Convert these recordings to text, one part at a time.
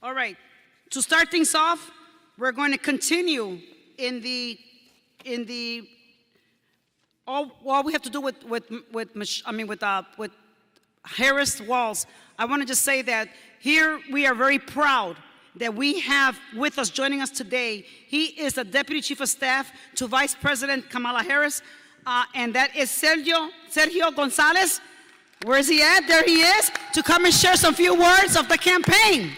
All right. To start things off, we're going to continue all we have to do with Harris Walls. I want to just say that here we are very proud that we have with us, joining us today. He is the Deputy Chief of Staff to Vice President Kamala Harris, and that is Sergio Gonzalez. Where is he at? There he is, to come and share some few words of the campaign.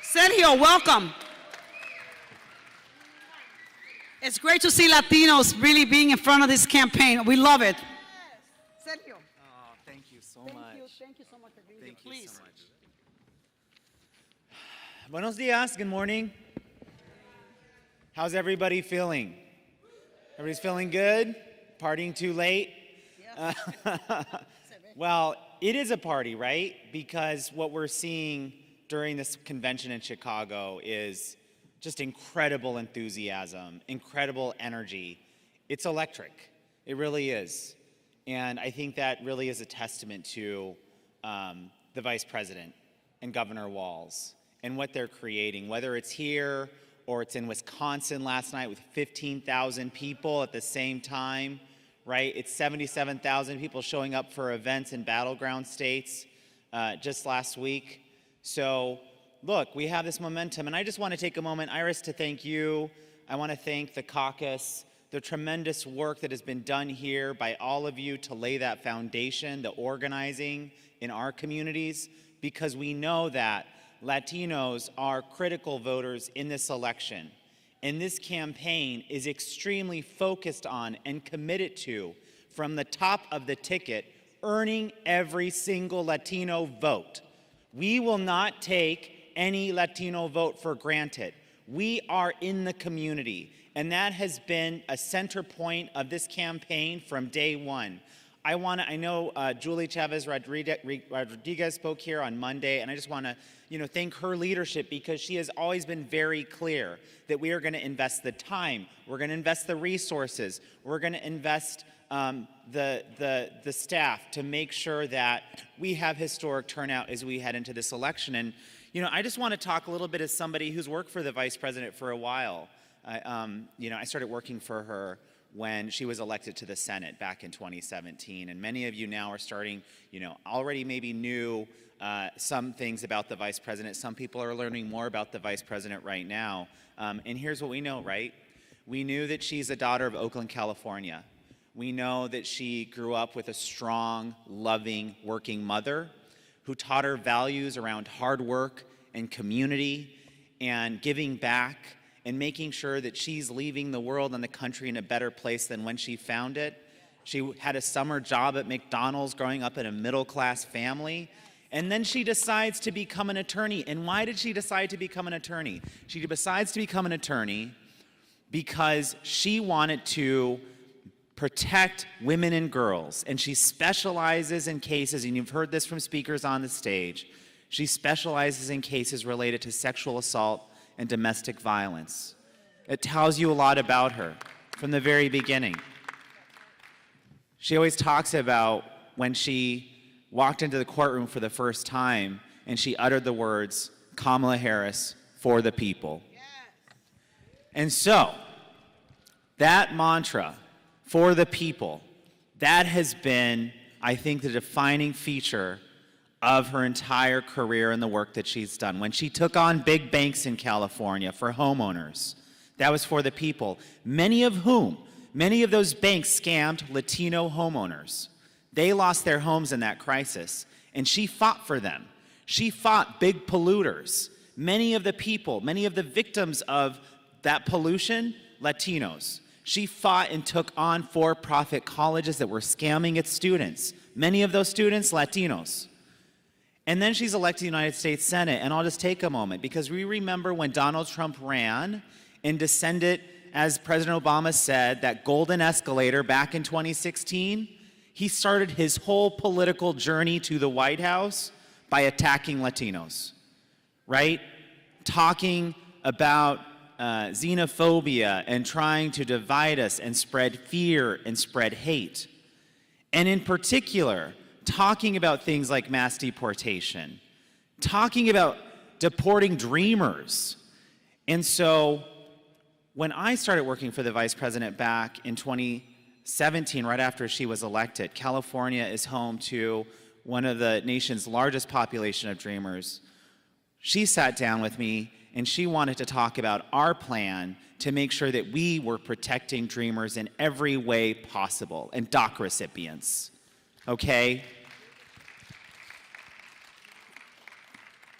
Sergio, welcome. It's great to see Latinos really being in front of this campaign. We love it. Yes. Sergio. Oh, thank you so much. Thank you so much for being here. Please. Thank you so much. Buenos dias, good morning. How's everybody feeling? Everybody's feeling good? Partying too late? Yeah. Well, it is a party, right? Because what we're seeing during this convention in Chicago is just incredible enthusiasm, incredible energy. It's electric. It really is. And I think that really is a testament to the Vice President and Governor Walz and what they're creating, whether it's here or it's in Wisconsin last night with 15,000 people at the same time, right? It's 77,000 people showing up for events in battleground states just last week. So look, we have this momentum, and I just want to take a moment, Iris, to thank you. I want to thank the caucus, the tremendous work that has been done here by all of you to lay that foundation, the organizing in our communities, because we know that Latinos are critical voters in this election. And this campaign is extremely focused on and committed to, from the top of the ticket, earning every single Latino vote. We will not take any Latino vote for granted. We are in the community, and that has been a center point of this campaign from day one. I know Julie Chavez Rodriguez spoke here on Monday, and I just want to thank her leadership, because she has always been very clear that we are going to invest the time, we're going to invest the resources, we're going to invest the staff to make sure that we have historic turnout as we head into this election. And I just want to talk a little bit as somebody who's worked for the Vice President for a while. I started working for her when she was elected to the Senate back in 2017, and many of you now are starting, already maybe knew some things about the Vice President. Some people are learning more about the Vice President right now. And here's what we know, right? We knew that she's a daughter of Oakland, California. We know that she grew up with a strong, loving, working mother who taught her values around hard work and community and giving back and making sure that she's leaving the world and the country in a better place than when she found it. She had a summer job at McDonald's growing up in a middle-class family. And then she decides to become an attorney. And why did she decide to become an attorney? She decides to become an attorney because she wanted to protect women and girls. And she specializes in cases, and you've heard this from speakers on the stage, she specializes in cases related to sexual assault and domestic violence. It tells you a lot about her from the very beginning. She always talks about when she walked into the courtroom for the first time and she uttered the words, Kamala Harris, for the people. Yes. And so, that mantra, for the people, that has been, I think, the defining feature of her entire career and the work that she's done. When she took on big banks in California for homeowners, that was for the people, many of those banks scammed Latino homeowners. They lost their homes in that crisis, and she fought for them. She fought big polluters. Many of the people, many of the victims of that pollution, Latinos. She fought and took on for-profit colleges that were scamming its students. Many of those students, Latinos. And then she's elected to the United States Senate, and I'll just take a moment, because we remember when Donald Trump ran and descended, as President Obama said, that golden escalator back in 2016, he started his whole political journey to the White House by attacking Latinos, right? Talking about xenophobia and trying to divide us and spread fear and spread hate. And in particular, talking about things like mass deportation, talking about deporting dreamers. And so when I started working for the vice president back in 2017, right after she was elected, California is home to one of the nation's largest population of dreamers. She sat down with me and she wanted to talk about our plan to make sure that we were protecting dreamers in every way possible, and DACA recipients, okay?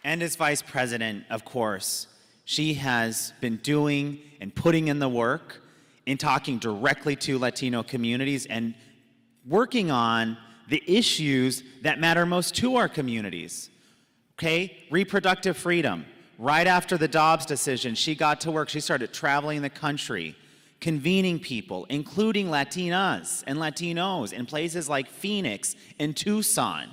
And as vice president, of course, she has been doing and putting in the work in talking directly to Latino communities and working on the issues that matter most to our communities, okay? Reproductive freedom. Right after the Dobbs decision, she got to work. She started traveling the country, convening people, including Latinas and Latinos in places like Phoenix and Tucson,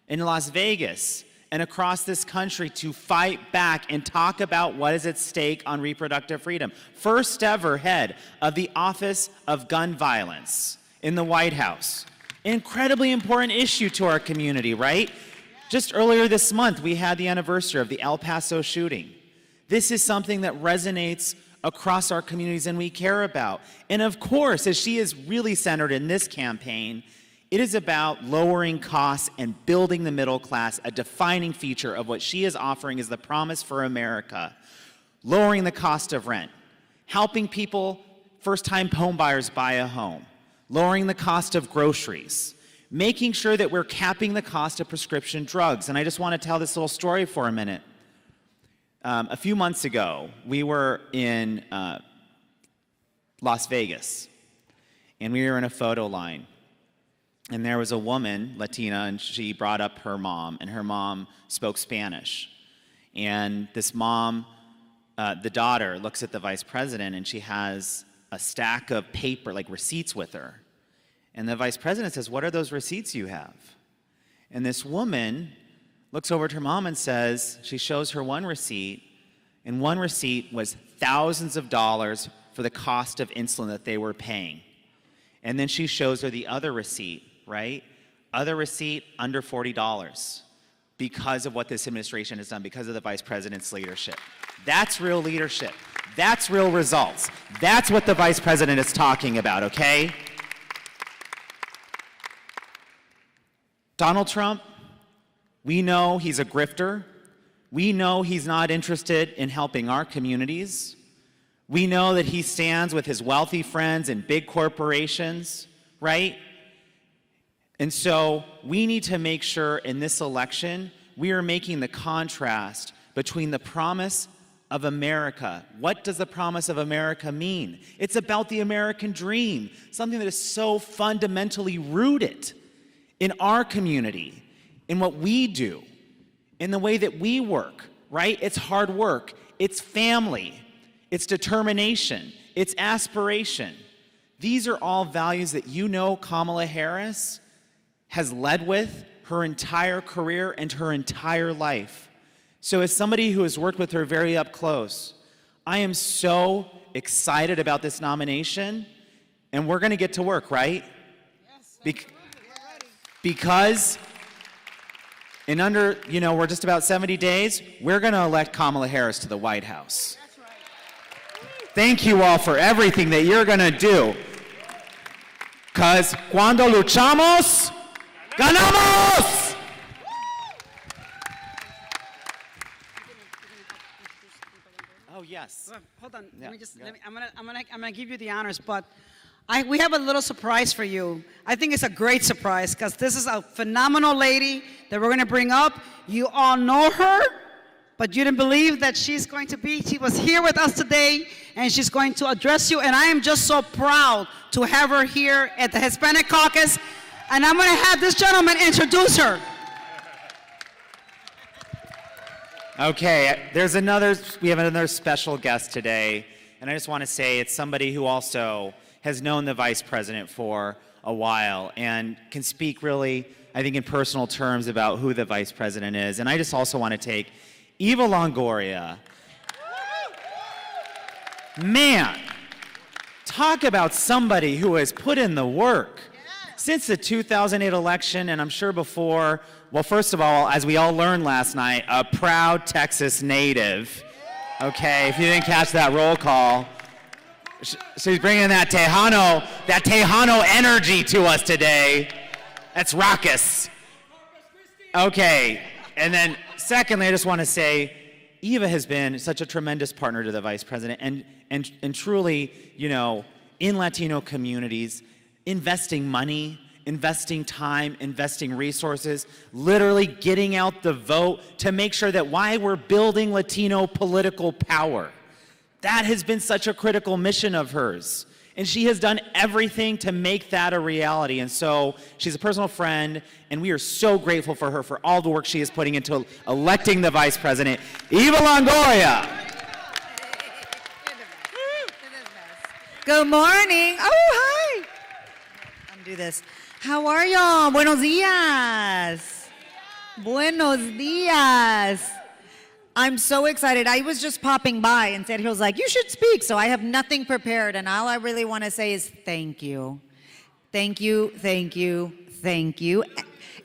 in Las Vegas, and across this country to fight back and talk about what is at stake on reproductive freedom. First ever head of the Office of Gun Violence in the White House. Incredibly important issue to our community, right? Just earlier this month, we had the anniversary of the El Paso shooting. This is something that resonates across our communities and we care about. And of course, as she is really centered in this campaign, it is about lowering costs and building the middle class, a defining feature of what she is offering as the promise for America. Lowering the cost of rent, helping people, first-time home buyers buy a home, lowering the cost of groceries, making sure that we're capping the cost of prescription drugs. And I just want to tell this little story for a minute. A few months ago, we were in Las Vegas, and we were in a photo line. And there was a woman, Latina, and she brought up her mom, and her mom spoke Spanish. And this mom, the daughter, looks at the vice president, and she has a stack of paper, like receipts with her. And the vice president says, "What are those receipts you have?" And this woman looks over at her mom and says, she shows her one receipt, and one receipt was thousands of dollars for the cost of insulin that they were paying. And then she shows her the other receipt, right? Other receipt, under $40, because of what this administration has done, because of the vice president's leadership. That's real leadership. That's real results. That's what the vice president is talking about, okay? Donald Trump, we know he's a grifter. We know he's not interested in helping our communities. We know that he stands with his wealthy friends and big corporations, right? And so we need to make sure in this election we are making the contrast between the promise of America. What does the promise of America mean? It's about the American dream, something that is so fundamentally rooted in our community, in what we do, in the way that we work, right? It's hard work, it's family, it's determination, it's aspiration. These are all values that you know Kamala Harris has led with her entire career and her entire life. So as somebody who has worked with her very up close, I am so excited about this nomination, and we're gonna get to work, right? Yes. Because in under, we're just about 70 days, we're going to elect Kamala Harris to the White House. That's right. Thank you all for everything that you're going to do. Because cuando luchamos, ganamos! Oh, yes. Well, hold on. Yeah. I'm gonna give you the honors, but we have a little surprise for you. I think it's a great surprise because this is a phenomenal lady that we're going to bring up. You all know her, but you didn't believe that she's going to be. She was here with us today, and she's going to address you. And I am just so proud to have her here at the Hispanic Caucus. And I'm going to have this gentleman introduce her. Okay, we have another special guest today. And I just want to say it's somebody who also has known the vice president for a while and can speak really, I think, in personal terms about who the vice president is. And I just also want to take Eva Longoria. Man, talk about somebody who has put in the work. Since the 2008 election, and I'm sure before, well, first of all, as we all learned last night, a proud Texas native. Okay, if you didn't catch that roll call. She's bringing that Tejano energy to us today. That's raucous. Okay, and then secondly, I just want to say, Eva has been such a tremendous partner to the vice president, and truly, you know, in Latino communities, investing money, investing time, investing resources, literally getting out the vote to make sure that why we're building Latino political power. That has been such a critical mission of hers. And she has done everything to make that a reality. And so she's a personal friend, and we are so grateful for her for all the work she is putting into electing the vice president, Eva Longoria. Good morning. Oh, hi. I'm do this. How are y'all? Buenos dias. Buenos dias. I'm so excited. I was just popping by and Sergio's like, you should speak. So I have nothing prepared. And all I really want to say is thank you. Thank you, thank you, thank you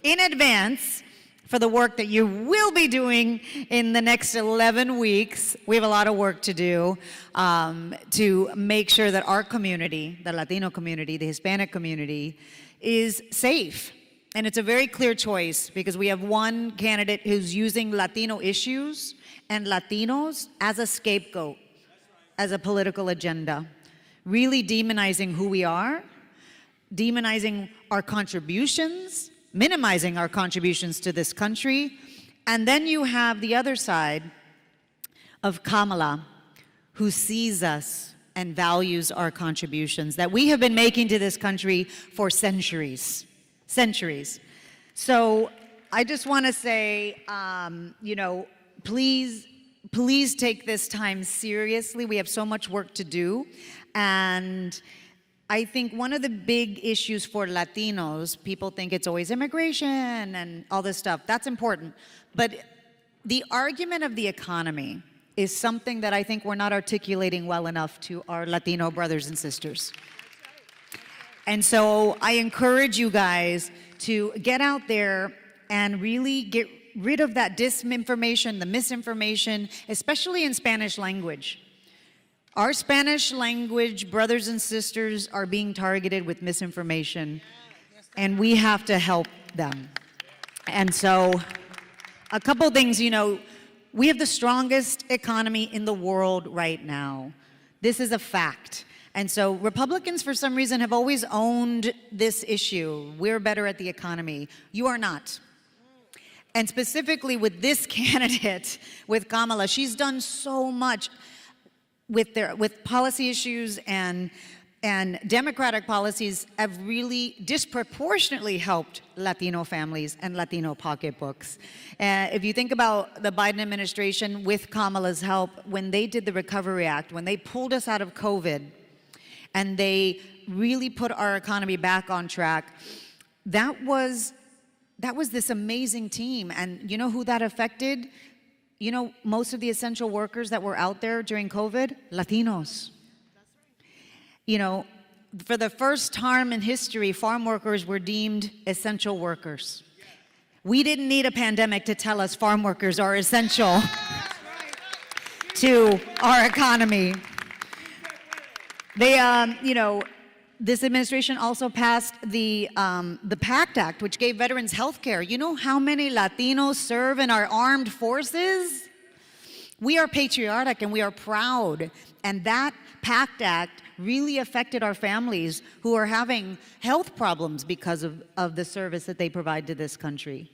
in advance for the work that you will be doing in the next 11 weeks. We have a lot of work to do to make sure that our community, the Latino community, the Hispanic community, is safe. And it's a very clear choice because we have one candidate who's using Latino issues and Latinos as a scapegoat, as a political agenda, really demonizing who we are, demonizing our contributions, minimizing our contributions to this country. And then you have the other side of Kamala, who sees us and values our contributions that we have been making to this country for centuries. So I just want to say, you know, please take this time seriously. We have so much work to do. And I think one of the big issues for Latinos, people think it's always immigration and all this stuff. That's important. But the argument of the economy is something that I think we're not articulating well enough to our Latino brothers and sisters. And so I encourage you guys to get out there and really get rid of that disinformation, the misinformation, especially in Spanish language. Our Spanish language brothers and sisters are being targeted with misinformation, and we have to help them. And so a couple things, you know, we have the strongest economy in the world right now. This is a fact. And so Republicans, for some reason, have always owned this issue. We're better at the economy. You are not. And specifically with this candidate, with Kamala, she's done so much with policy issues, and Democratic policies have really disproportionately helped Latino families and Latino pocketbooks. If you think about the Biden administration with Kamala's help, when they did the Recovery Act, when they pulled us out of COVID, and they really put our economy back on track, that was this amazing team. And you know who that affected? You know, most of the essential workers that were out there during COVID, Latinos. You know, for the first time in history, farm workers were deemed essential workers. We didn't need a pandemic to tell us farm workers are essential to our economy. They, you know, this administration also passed the PACT Act, which gave veterans health care. You know how many Latinos serve in our armed forces? We are patriotic and we are proud. And that PACT Act really affected our families who are having health problems because of the service that they provide to this country.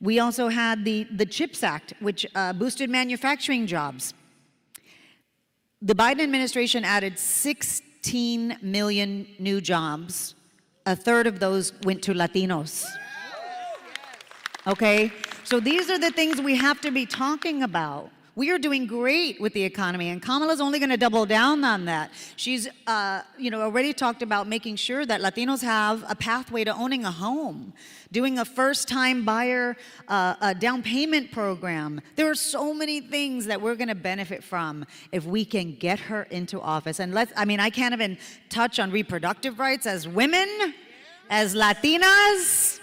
We also had the CHIPS Act, which boosted manufacturing jobs. The Biden administration added 16 million new jobs. A third of those went to Latinos. Okay? So these are the things we have to be talking about. We are doing great with the economy, and Kamala's only going to double down on that. She's, you know, already talked about making sure that Latinos have a pathway to owning a home, doing a first-time buyer a down payment program. There are so many things that we're going to benefit from if we can get her into office. And I mean, I can't even touch on reproductive rights as women, as Latinas.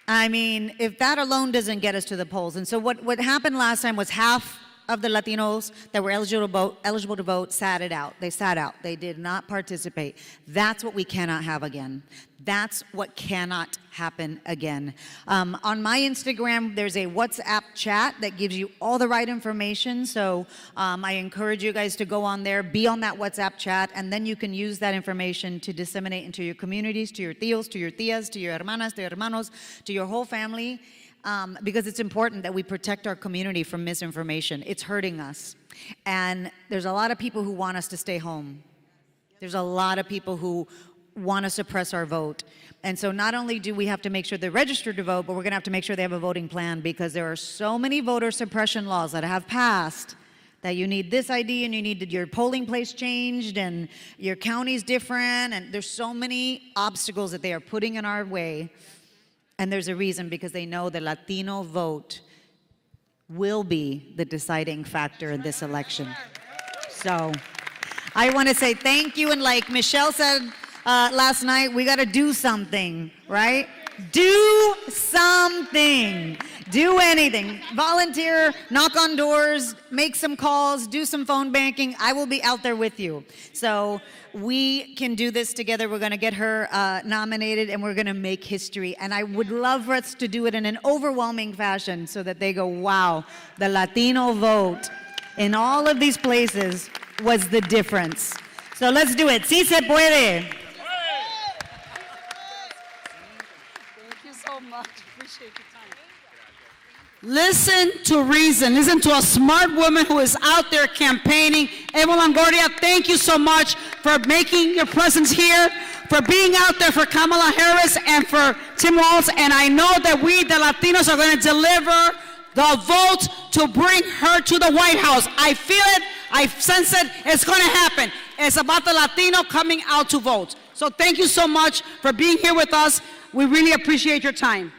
I mean, if that alone doesn't get us to the polls. And so what happened last time was half of the Latinos that were eligible to vote sat it out. They sat out. They did not participate. That's what we cannot have again. That's what cannot happen again. On my Instagram, there's a WhatsApp chat that gives you all the right information. So I encourage you guys to go on there, be on that WhatsApp chat, and then you can use that information to disseminate into your communities, to your tíos, to your tías, to your hermanas, to your hermanos, to your whole family. Because it's important that we protect our community from misinformation. It's hurting us. And there's a lot of people who want us to stay home. There's a lot of people who want to suppress our vote. And so not only do we have to make sure they're registered to vote, but we're going to have to make sure they have a voting plan, because there are so many voter suppression laws that have passed that you need this ID and you need your polling place changed and your county's different. And there's so many obstacles that they are putting in our way. And there's a reason, because they know the Latino vote will be the deciding factor in this election. So I want to say thank you. And like Michelle said last night, we got to do something, right? Do something. Do anything. Volunteer, knock on doors, make some calls, do some phone banking. I will be out there with you. So we can do this together. We're going to get her nominated, and we're going to make history. And I would love for us to do it in an overwhelming fashion so that they go, wow, the Latino vote in all of these places was the difference. So let's do it. Sí se puede. Thank you so much. Appreciate your time. Listen to reason. Listen to a smart woman who is out there campaigning. Eva Longoria, thank you so much for making your presence here, for being out there for Kamala Harris and for Tim Walz. And I know that we, the Latinos, are going to deliver the vote to bring her to the White House. I feel it. I sense it. It's going to happen. It's about the Latino coming out to vote. So thank you so much for being here with us. We really appreciate your time.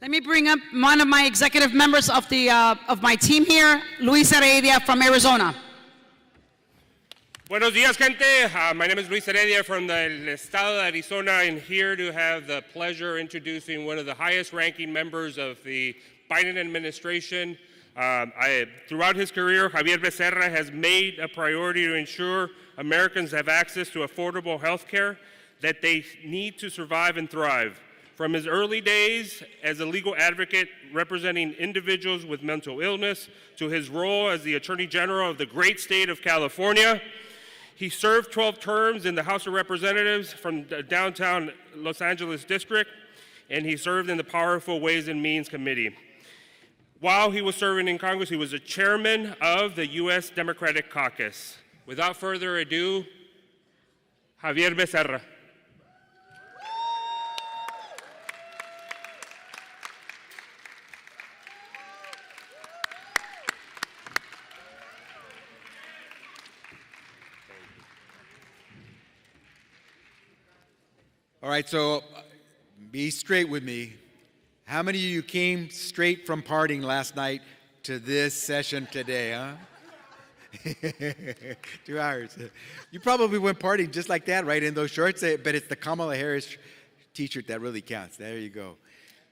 Let me bring up one of my executive members of my team here, Luis Heredia from Arizona. Buenos días, gente. My name is Luis Heredia from the estado de Arizona, and here to have the pleasure introducing one of the highest-ranking members of the Biden administration. Throughout his career, Javier Becerra has made a priority to ensure Americans have access to affordable health care that they need to survive and thrive. From his early days as a legal advocate representing individuals with mental illness to his role as the Attorney General of the great state of California, he served 12 terms in the House of Representatives from the downtown Los Angeles district, and he served in the powerful Ways and Means Committee. While he was serving in Congress, he was the chairman of the U.S. Democratic Caucus. Without further ado, Javier Becerra. All right, so be straight with me. How many of you came straight from partying last night to this session today, huh? 2 hours. You probably went partying just like that, right, in those shorts, but it's the Kamala Harris t-shirt that really counts. There you go.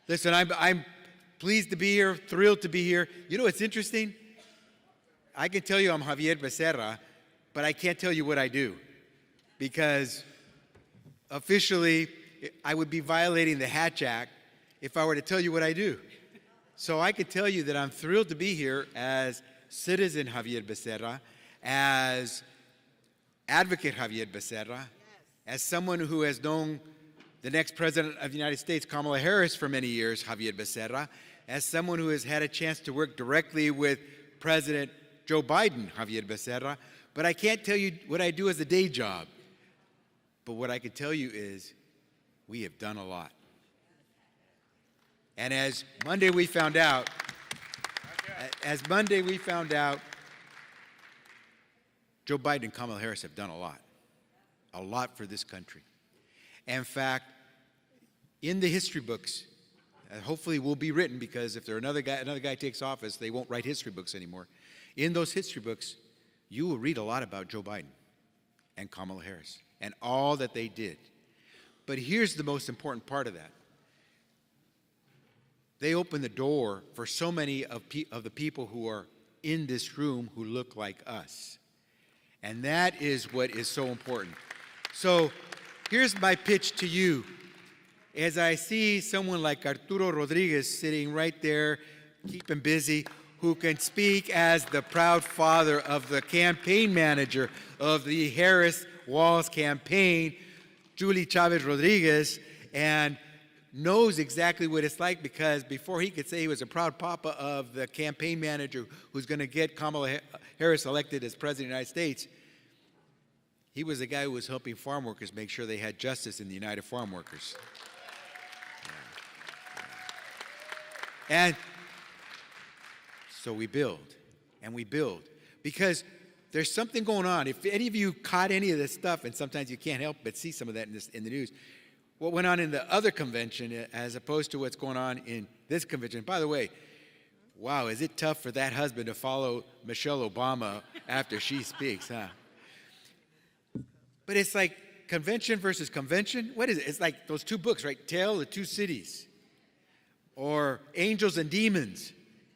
Listen, I'm pleased to be here, thrilled to be here. You know what's interesting? I can tell you I'm Javier Becerra, but I can't tell you what I do, because officially, I would be violating the Hatch Act if I were to tell you what I do. So I could tell you that I'm thrilled to be here as citizen Javier Becerra, as advocate Javier Becerra, as someone who has known the next president of the United States, Kamala Harris, for many years, Javier Becerra, as someone who has had a chance to work directly with President Joe Biden, Javier Becerra. But I can't tell you what I do as a day job. But what I can tell you is we have done a lot. And as Monday we found out, Joe Biden and Kamala Harris have done a lot for this country. In fact, in the history books, hopefully will be written, because if another guy takes office, they won't write history books anymore. In those history books, you will read a lot about Joe Biden and Kamala Harris and all that they did. But here's the most important part of that. They open the door for so many of the people who are in this room who look like us. And that is what is so important. So here's my pitch to you. As I see someone like Arturo Rodriguez sitting right there, keeping busy, who can speak as the proud father of the campaign manager of the Harris-Walz campaign, Julie Chavez Rodriguez, and knows exactly what it's like, because before he could say he was a proud papa of the campaign manager who's going to get Kamala Harris elected as president of the United States, he was the guy who was helping farm workers make sure they had justice in the United Farm Workers. And so we build, and we build, because there's something going on. If any of you caught any of this stuff, and sometimes you can't help but see some of that in the news, what went on in the other convention as opposed to what's going on in this convention. By the way, wow, is it tough for that husband to follow Michelle Obama after she speaks, huh? But it's like convention versus convention. What is it? It's like those two books, right? Tale of the Two Cities, or Angels and Demons.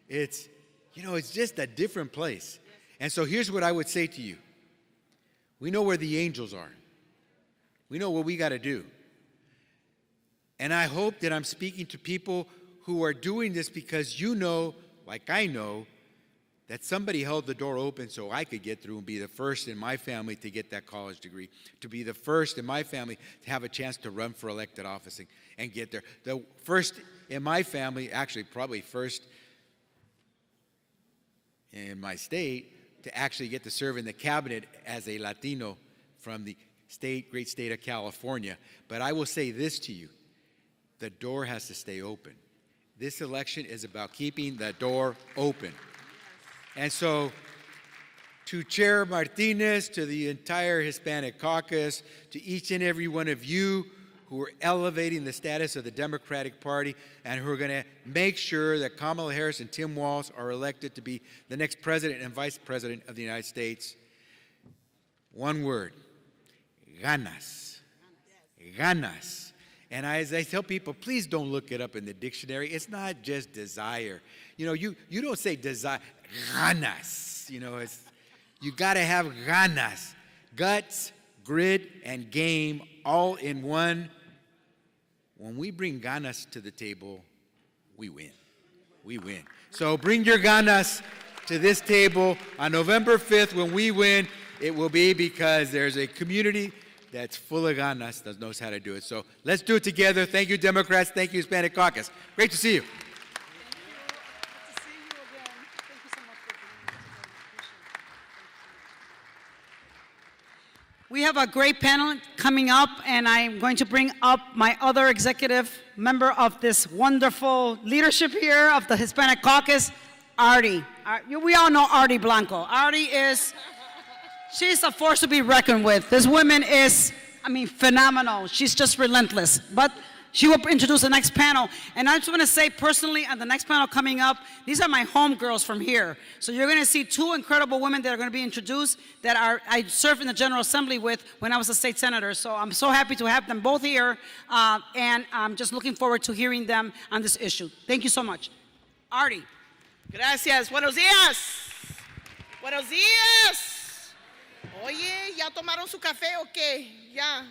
It's, it's just a different place. And so here's what I would say to you. We know where the angels are. We know what we got to do. And I hope that I'm speaking to people who are doing this because you know, like I know, that somebody held the door open so I could get through and be the first in my family to get that college degree, to be the first in my family to have a chance to run for elected office and get there. The first in my family, actually probably first in my state, to actually get to serve in the cabinet as a Latino from the great state of California. But I will say this to you. The door has to stay open. This election is about keeping the door open. And so, to Chair Martinez, to the entire Hispanic Caucus, to each and every one of you who are elevating the status of the Democratic Party and who are going to make sure that Kamala Harris and Tim Walz are elected to be the next president and vice president of the United States, one word: ganas. Ganas. And as I tell people, please don't look it up in the dictionary. It's not just desire. You don't say desire, ganas. You got to have ganas, guts, grit, and game all in one. When we bring ganas to the table, we win. We win. So bring your ganas to this table on November 5th. When we win, it will be because there's a community that's full of ganas, that knows how to do it. So let's do it together. Thank you, Democrats. Thank you, Hispanic Caucus. Great to see you. We have a great panel coming up, and I'm going to bring up my other executive member of this wonderful leadership here of the Hispanic Caucus, Artie. We all know Artie Blanco. Artie she's a force to be reckoned with. This woman is, phenomenal. She's just relentless. But she will introduce the next panel. And I just want to say personally, on the next panel coming up, these are my home girls from here. So you're going to see two incredible women that are going to be introduced that I served in the General Assembly with when I was a state senator. So I'm so happy to have them both here. And I'm just looking forward to hearing them on this issue. Thank you so much. Artie. Gracias. Buenos días. Buenos días. Oye, ¿ya tomaron su café o qué? Yeah.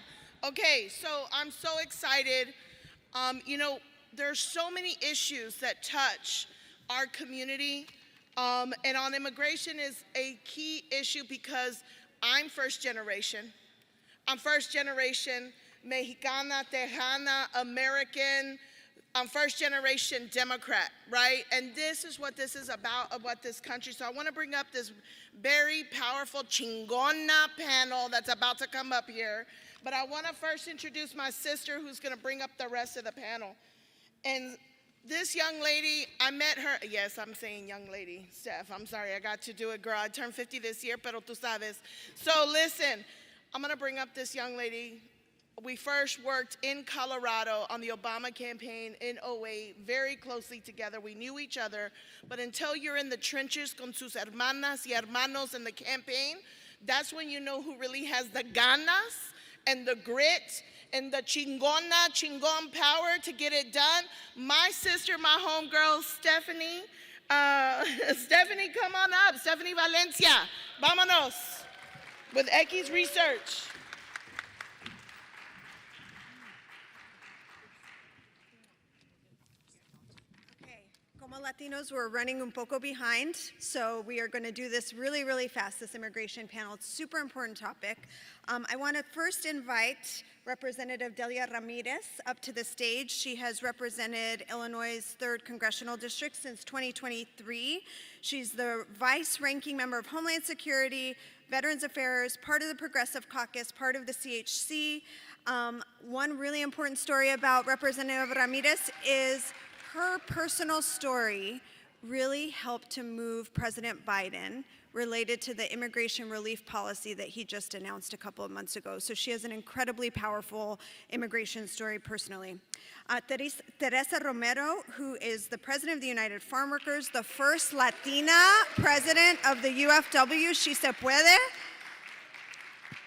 Okay, so I'm so excited. There's so many issues that touch our community, and on immigration is a key issue because I'm first generation. I'm first generation Mexicana, Tejana, American. I'm first generation Democrat, right? And this is what this is about this country. So I want to bring up this very powerful chingona panel that's about to come up here. But I want to first introduce my sister who's going to bring up the rest of the panel. And this young lady, I met her. Yes, I'm saying young lady, Steph. I'm sorry, I got to do it, girl. I turned 50 this year, pero tú sabes. So listen, I'm going to bring up this young lady. We first worked in Colorado on the Obama campaign in 2008, very closely together. We knew each other, but until you're in the trenches con sus hermanas y hermanos in the campaign, that's when you know who really has the ganas and the grit and the chingon power to get it done. My sister, my homegirl, Stephanie. Stephanie, come on up. Stephanie Valencia. Vámonos. With X Research. Como Latinos, we're running un poco behind, so we are going to do this really, really fast, this immigration panel. It's a super important topic. I want to first invite Representative Delia Ramirez up to the stage. She has represented Illinois' 3rd Congressional District since 2023. She's the vice-ranking member of Homeland Security, Veterans Affairs, part of the Progressive Caucus, part of the CHC. One really important story about Representative Ramirez is her personal story really helped to move President Biden related to the immigration relief policy that he just announced a couple of months ago. So she has an incredibly powerful immigration story personally. Teresa Romero, who is the president of the United Farm Workers, the first Latina president of the UFW, Si Se Puede.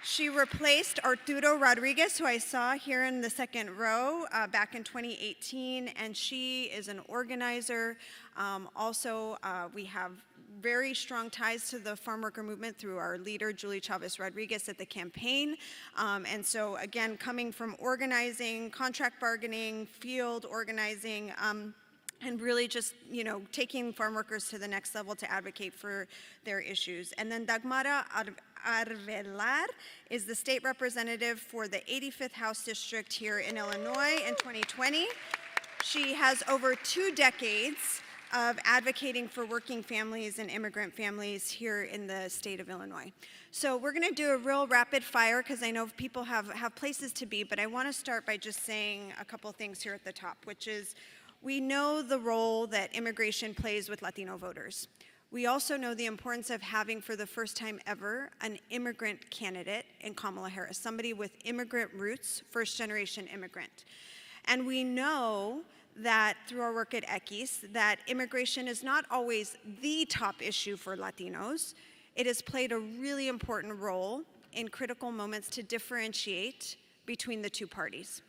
She replaced Arturo Rodriguez, who I saw here in the second row back in 2018, and she is an organizer. We have very strong ties to the farm worker movement through our leader, Julie Chavez Rodriguez, at the campaign. And so, again, coming from organizing, contract bargaining, field organizing, and really just, taking farm workers to the next level to advocate for their issues. And then Dagmara Arbelar is the state representative for the 85th House District here in Illinois in 2020. She has over 2 decades of advocating for working families and immigrant families here in the state of Illinois. So we're gonna do a real rapid fire because I know people have places to be, but I wanna start by just saying a couple things here at the top, which is we know the role that immigration plays with Latino voters. We also know the importance of having, for the first time ever, an immigrant candidate in Kamala Harris, somebody with immigrant roots, first-generation immigrant. And we know that through our work at X, that immigration is not always the top issue for Latinos. It has played a really important role in critical moments to differentiate between the two parties.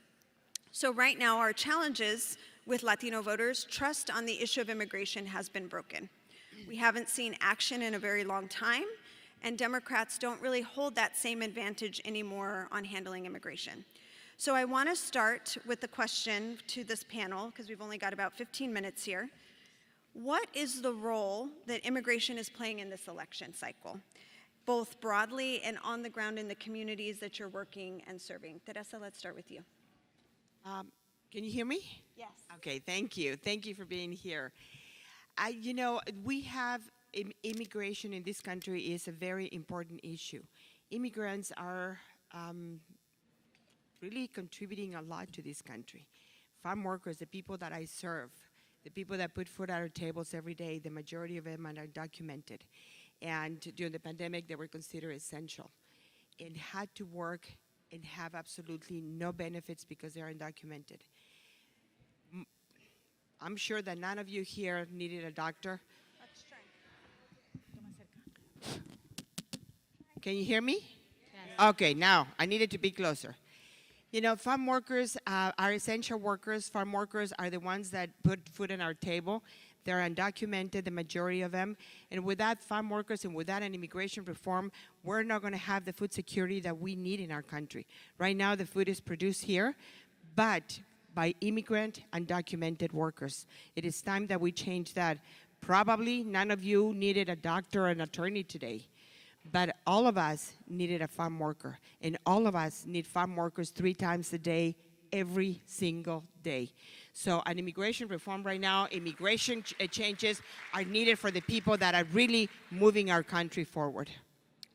So right now, our challenges with Latino voters, trust on the issue of immigration has been broken. We haven't seen action in a very long time, and Democrats don't really hold that same advantage anymore on handling immigration. So I want to start with the question to this panel, because we've only got about 15 minutes here. What is the role that immigration is playing in this election cycle, both broadly and on the ground in the communities that you're working and serving? Teresa, let's start with you. Can you hear me? Yes. Okay, thank you. Thank you for being here. We have immigration in this country is a very important issue. Immigrants are really contributing a lot to this country. Farm workers, the people that I serve, the people that put food on our tables every day, the majority of them are undocumented. And during the pandemic, they were considered essential and had to work and have absolutely no benefits because they're undocumented. I'm sure that none of you here needed a doctor. Let's try. Can you hear me? Yes. Okay, now I needed to be closer. Farm workers are essential workers. Farm workers are the ones that put food on our table. They're undocumented, the majority of them. And without farm workers and without an immigration reform, we're not going to have the food security that we need in our country. Right now, the food is produced here, but by immigrant undocumented workers. It is time that we change that. Probably none of you needed a doctor or an attorney today, but all of us needed a farm worker, and all of us need farm workers 3 times a day, every single day. So an immigration reform right now, immigration changes are needed for the people that are really moving our country forward.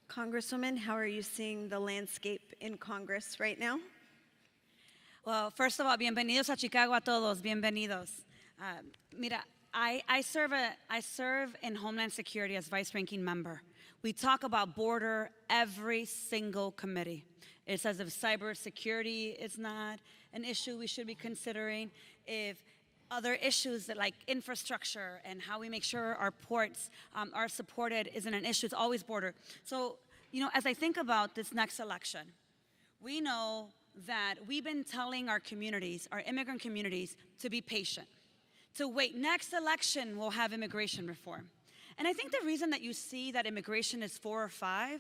Congresswoman, how are you seeing the landscape in Congress right now? Well, first of all, bienvenidos a Chicago a todos, bienvenidos. Mira, I serve in Homeland Security as vice-ranking member. We talk about border every single committee. It's as if cybersecurity is not an issue we should be considering, if other issues that like infrastructure and how we make sure our ports are supported isn't an issue, it's always border. So, as I think about this next election, we know that we've been telling our communities, our immigrant communities, to be patient, to wait. Next election, we'll have immigration reform. And I think the reason that you see that immigration is 4 or 5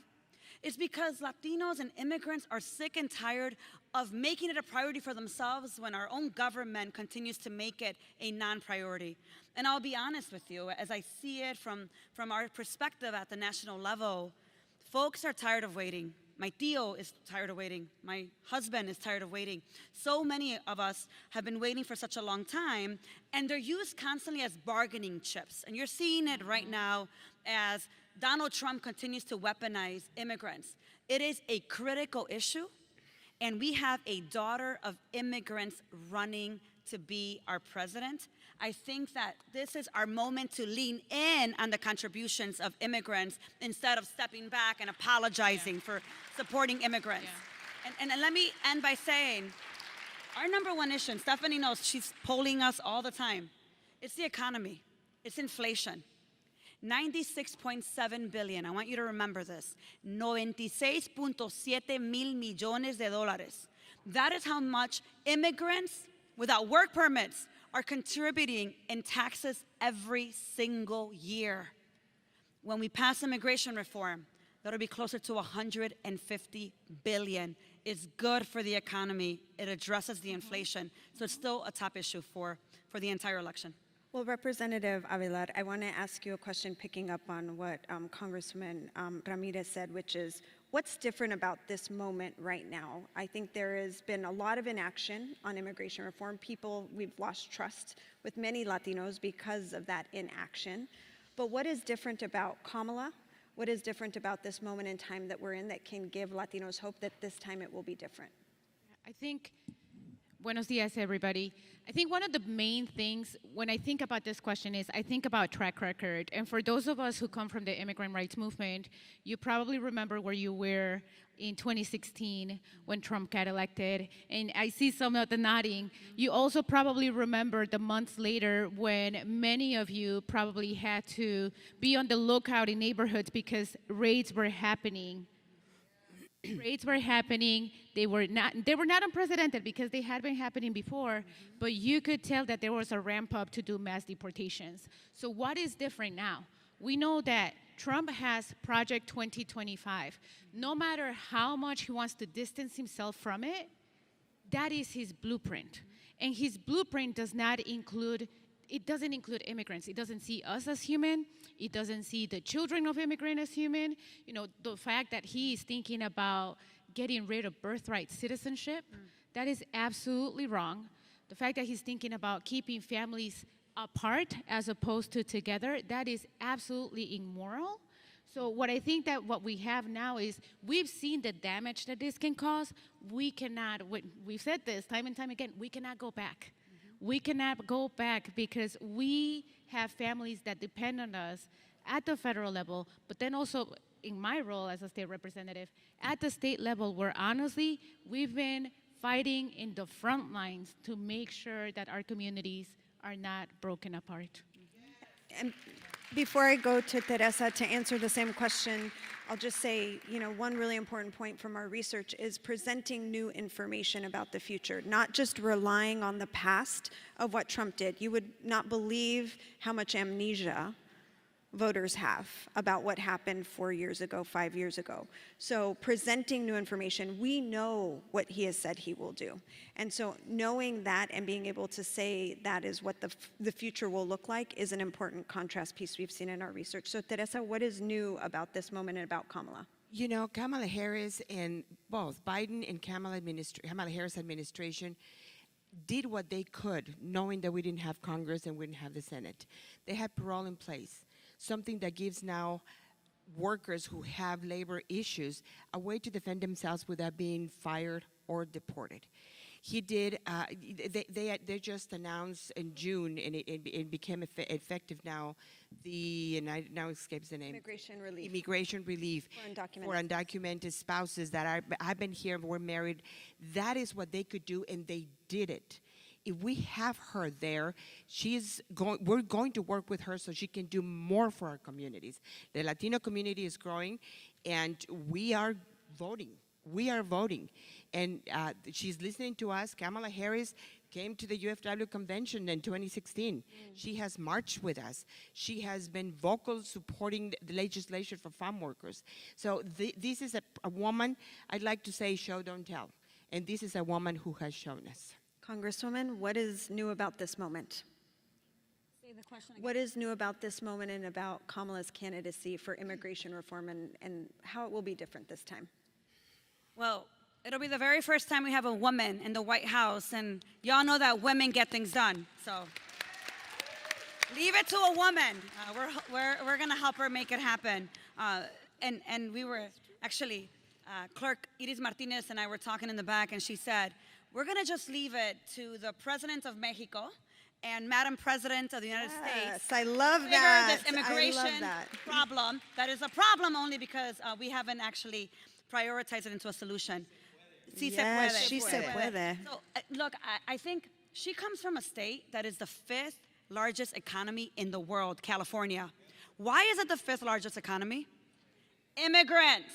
is because Latinos and immigrants are sick and tired of making it a priority for themselves when our own government continues to make it a non-priority. And I'll be honest with you, as I see it from our perspective at the national level, folks are tired of waiting. My tío is tired of waiting. My husband is tired of waiting. So many of us have been waiting for such a long time, and they're used constantly as bargaining chips. And you're seeing it right now as Donald Trump continues to weaponize immigrants. It is a critical issue, and we have a daughter of immigrants running to be our president. I think that this is our moment to lean in on the contributions of immigrants instead of stepping back and apologizing for supporting immigrants. And let me end by saying, our number one issue, and Stephanie knows, she's polling us all the time, it's the economy, it's inflation. 96.7 billion, I want you to remember this, 96.7 mil millones de dólares. That is how much immigrants without work permits are contributing in taxes every single year. When we pass immigration reform, that'll be closer to 150 billion. It's good for the economy. It addresses the inflation. So it's still a top issue for the entire election. Well, Representative Avilar, I want to ask you a question picking up on what Congressman Ramirez said, which is, what's different about this moment right now? I think there has been a lot of inaction on immigration reform. We've lost trust with many Latinos because of that inaction. But what is different about Kamala? What is different about this moment in time that we're in that can give Latinos hope that this time it will be different? I think, buenos dias, everybody. I think one of the main things when I think about this question is I think about track record. And for those of us who come from the immigrant rights movement, you probably remember where you were in 2016 when Trump got elected. And I see some of the nodding. You also probably remember the months later when many of you probably had to be on the lookout in neighborhoods because raids were happening. Raids were happening. They were not unprecedented because they had been happening before, but you could tell that there was a ramp up to do mass deportations. So what is different now? We know that Trump has Project 2025. No matter how much he wants to distance himself from it, that is his blueprint. And his blueprint doesn't include immigrants. It doesn't see us as human. It doesn't see the children of immigrants as human. You know, the fact that he is thinking about getting rid of birthright citizenship, that is absolutely wrong. The fact that he's thinking about keeping families apart as opposed to together, that is absolutely immoral. So what I think that what we have now is we've seen the damage that this can cause. We've said this time and time again, we cannot go back. We cannot go back because we have families that depend on us at the federal level, but then also in my role as a state representative, at the state level, where honestly, we've been fighting in the front lines to make sure that our communities are not broken apart. And before I go to Teresa to answer the same question, I'll just say, one really important point from our research is presenting new information about the future, not just relying on the past of what Trump did. You would not believe how much amnesia voters have about what happened 4 years ago, 5 years ago. So presenting new information, we know what he has said he will do. And so knowing that and being able to say that is what the future will look like is an important contrast piece we've seen in our research. So Teresa, what is new about this moment and about Kamala? You know, Kamala Harris and both Biden and Kamala Harris administration did what they could, knowing that we didn't have Congress and we didn't have the Senate. They had parole in place, something that gives now workers who have labor issues a way to defend themselves without being fired or deported. He did, they just announced in June, and it became effective now, now escapes the name. Immigration relief for undocumented spouses that have been here, were married. That is what they could do, and they did it. If we have her there, we're going to work with her so she can do more for our communities. The Latino community is growing, and we are voting. We are voting. and she's listening to us. Kamala Harris came to the UFW convention in 2016. She has marched with us. She has been vocal supporting the legislation for farm workers. So this is a woman, I'd like to say show, don't tell. And this is a woman who has shown us. Congresswoman, what is new about this moment? What is new about this moment and about Kamala's candidacy for immigration reform and how it will be different this time? Well, it'll be the very first time we have a woman in the White House, and y'all know that women get things done. So leave it to a woman. We're gonna help her make it happen. And we were actually, Clerk Iris Martinez and I were talking in the back, and she said, we're gonna just leave it to the President of Mexico and Madam President of the United States. I love figure that. this immigration I love that. problem that is a problem only because we haven't actually prioritized it into a solution. Sí se Yes, puede. sí se puede. So, look, I think she comes from a state that is the 5th largest economy in the world, California. Why is it the 5th largest economy? Immigrants.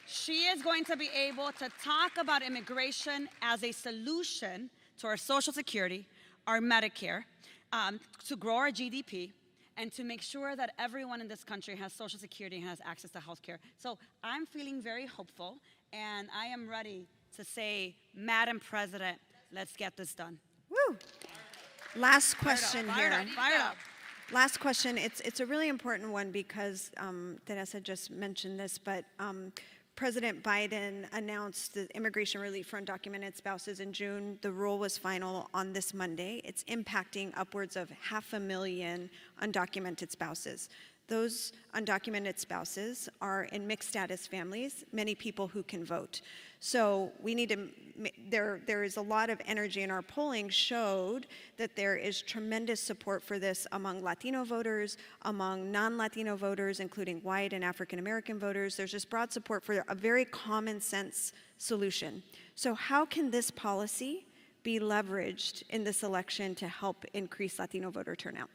She is going to be able to talk about immigration as a solution to our Social Security, our Medicare, to grow our GDP, and to make sure that everyone in this country has Social Security and has access to health care. So I'm feeling very hopeful, and I am ready to say, Madam President, let's get this done. Woo! Last question Fired here. up, fired up. Last question. It's a really important one because Teresa just mentioned this, but President Biden announced the immigration relief for undocumented spouses in June. The rule was final on this Monday. It's impacting upwards of 500,000 undocumented spouses. Those undocumented spouses are in mixed status families, many people who can vote. So we need to, there is a lot of energy, and our polling showed that there is tremendous support for this among Latino voters, among non-Latino voters, including white and African American voters. There's just broad support for a very common sense solution. So how can this policy be leveraged in this election to help increase Latino voter turnout?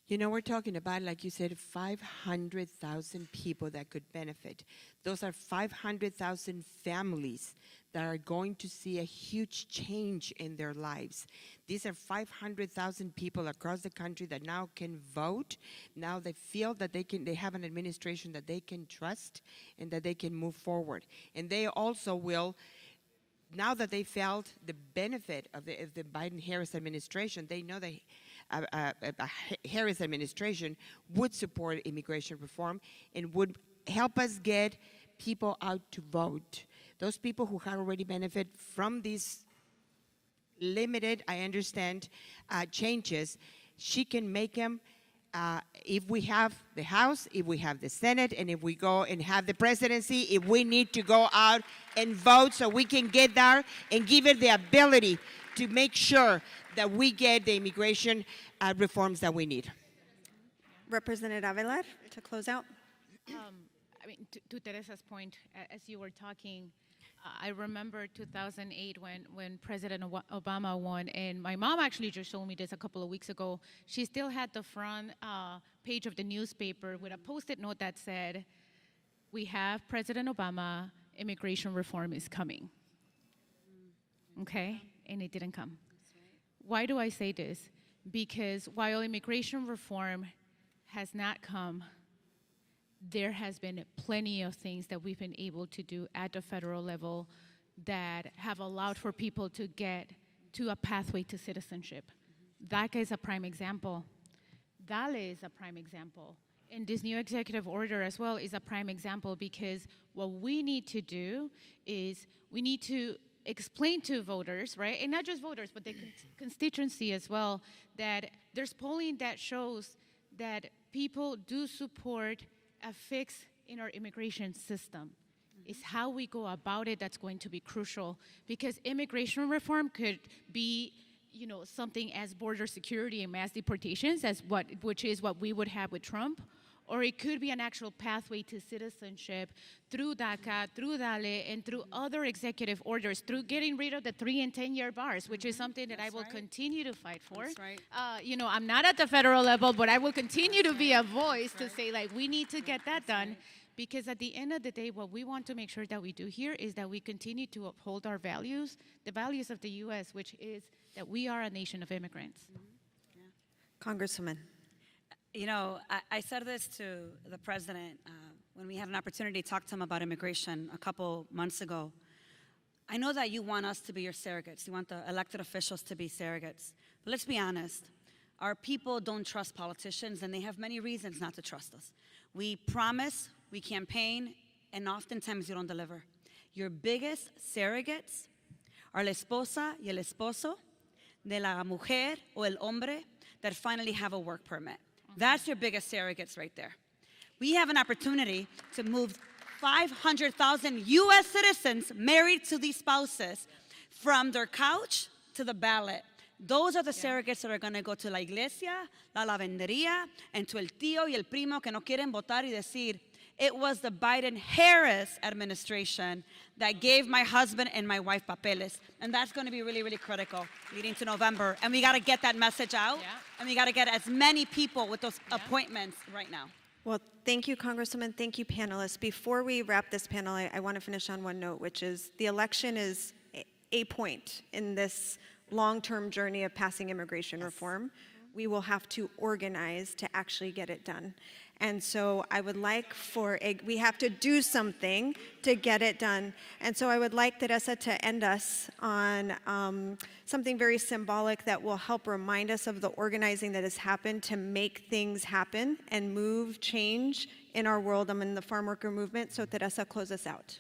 You know, we're talking about, like you said, 500,000 people that could benefit. Those are 500,000 families that are going to see a huge change in their lives. These are 500,000 people across the country that now can vote. Now they feel that they have an administration that they can trust and that they can move forward. And they also will, now that they felt the benefit of the Biden-Harris administration, they know that a Harris administration would support immigration reform and would help us get people out to vote. Those people who have already benefited from these limited, I understand, changes, she can make them if we have the House, if we have the Senate, and if we go and have the presidency, if we need to go out and vote so we can get there and give it the ability to make sure that we get the immigration reforms that we need. Representative Avelar, to close out. I mean, to Teresa's point, as you were talking, I remember 2008 when President Obama won, and my mom actually just showed me this a couple of weeks ago. She still had the front page of the newspaper with a Post-it note that said, "We have President Obama, immigration reform is coming." Okay? And it didn't come. Why do I say this? Because while immigration reform has not come, there has been plenty of things that we've been able to do at the federal level that have allowed for people to get to a pathway to citizenship. DACA is a prime example. DALE is a prime example. And this new executive order as well is a prime example, because what we need to do is we need to explain to voters, right, and not just voters, but the constituency as well, that there's polling that shows that people do support a fix in our immigration system. It's how we go about it that's going to be crucial, because immigration reform could be, you know, something as border security and mass deportations, which is what we would have with Trump, or it could be an actual pathway to citizenship through DACA, through DALE, and through other executive orders, through getting rid of the 3- and 10-year bars, which is something that I will continue to fight for. That's right. You know, I'm not at the federal level, but I will continue to be a voice to say, like, we need to get that done, Because at the end of the day, what we want to make sure that we do here is that we continue to uphold our values, the values of the U.S., which is that we are a nation of immigrants. Congresswoman. You know, I said this to the president when we had an opportunity to talk to him about immigration a couple months ago. I know that you want us to be your surrogates. You want the elected officials to be surrogates. But let's be honest. Our people don't trust politicians, and they have many reasons not to trust us. We promise, we campaign, and oftentimes you don't deliver. Your biggest surrogates are la esposa y el esposo de la mujer o el hombre that finally have a work permit. That's your biggest surrogates right there. We have an opportunity to move 500,000 U.S. citizens married to these spouses from their couch to the ballot. Those are the surrogates that are going to go to la iglesia, la lavandería, and to el tío y el primo que no quieren votar y decir, it was the Biden-Harris administration that gave my husband and my wife papeles. And that's going to be really, really critical leading to November. And we got to get that message out. Yeah. And we got to get as many people with those appointments right now. Well, thank you, Congresswoman. Thank you, panelists. Before we wrap this panel, I want to finish on one note, which is the election is a point in this long-term journey of passing immigration reform. We will have to organize to actually get it done. And so I would like we have to do something to get it done. And so I would like Teresa to end us on something very symbolic that will help remind us of the organizing that has happened to make things happen and move change in our world. I'm in the farm worker movement, so Teresa, close us out.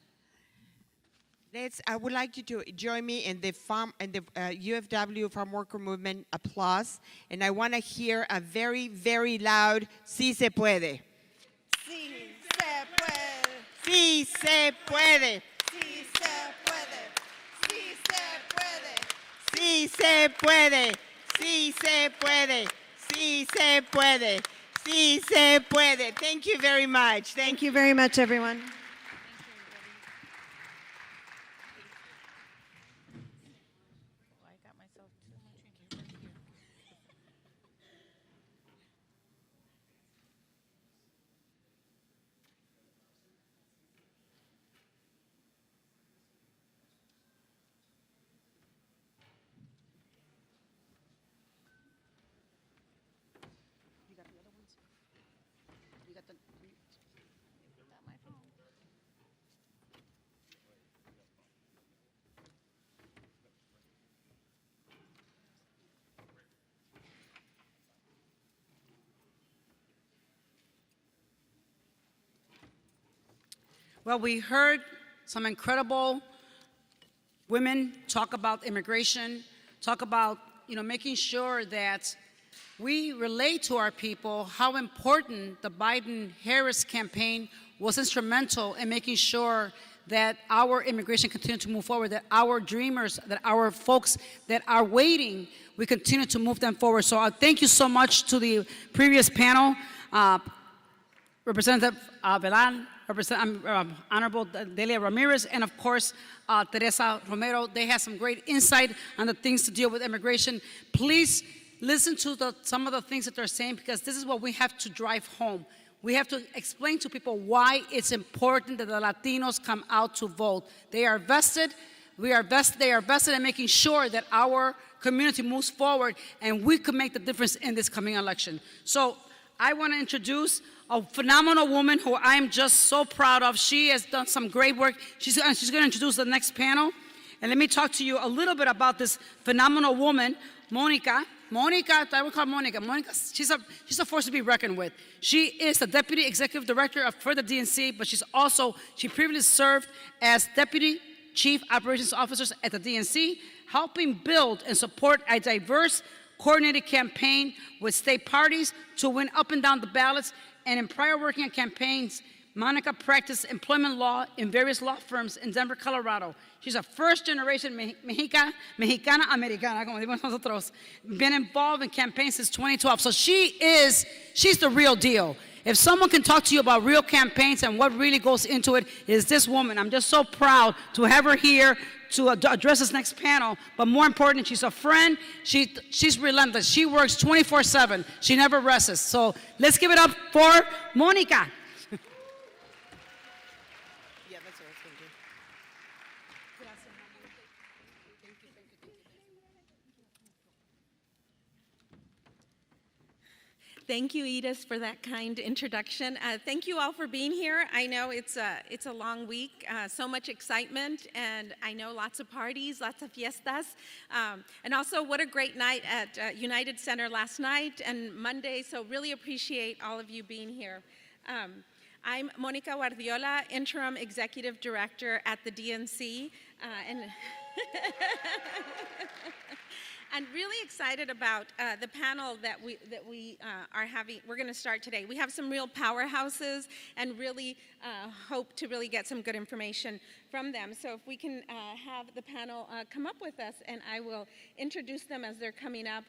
I would like you to join me in the UFW Farm Worker Movement applause, and I want to hear a very, very loud "Sí se puede." Sí se puede. Sí se puede. Sí se puede. Sí se puede. Sí se puede. Sí se puede. Sí se puede. Sí se puede. Thank you very much. Thank you very much, everyone. Well, we heard some incredible women talk about immigration, talk about, making sure that we relate to our people how important the Biden-Harris campaign was instrumental in making sure that our immigration continued to move forward, that our dreamers, that our folks that are waiting, we continue to move them forward. So thank you so much to the previous panel, Representative Velan, Honorable Delia Ramirez, and of course, Teresa Romero. They have some great insight on the things to deal with immigration. Please listen to some of the things that they're saying, because this is what we have to drive home. We have to explain to people why it's important that the Latinos come out to vote. They are vested. They are vested in making sure that our community moves forward, and we can make the difference in this coming election. So I want to introduce a phenomenal woman who I am just so proud of. She has done some great work. She's going to introduce the next panel. And let me talk to you a little bit about this phenomenal woman, Monica. I would call Monica. She's a force to be reckoned with. She is the Deputy Executive Director for the DNC, but she previously served as Deputy Chief Operations Officer at the DNC, helping build and support a diverse, coordinated campaign with state parties to win up and down the ballots. And in prior working on campaigns, Monica practiced employment law in various law firms in Denver, Colorado. She's a first-generation Mexicana-Americana, como decimos nosotros, been involved in campaigns since 2012. So she's the real deal. If someone can talk to you about real campaigns and what really goes into it, is this woman. I'm just so proud to have her here to address this next panel. But more important, she's a friend. She's relentless. She works 24/7. She never rests. So let's give it up for Monica. Thank you, Edith, for that kind introduction. Thank you all for being here. I know it's a long week, so much excitement, and I know lots of parties, lots of fiestas, and also what a great night at United Center last night and Monday, so really appreciate all of you being here. I'm Monica Guardiola, Interim Executive Director at the DNC, and and really excited about the panel that we are having. We're going to start today. We have some real powerhouses, and really hope to really get some good information from them. So if we can have the panel come up with us, and I will introduce them as they're coming up.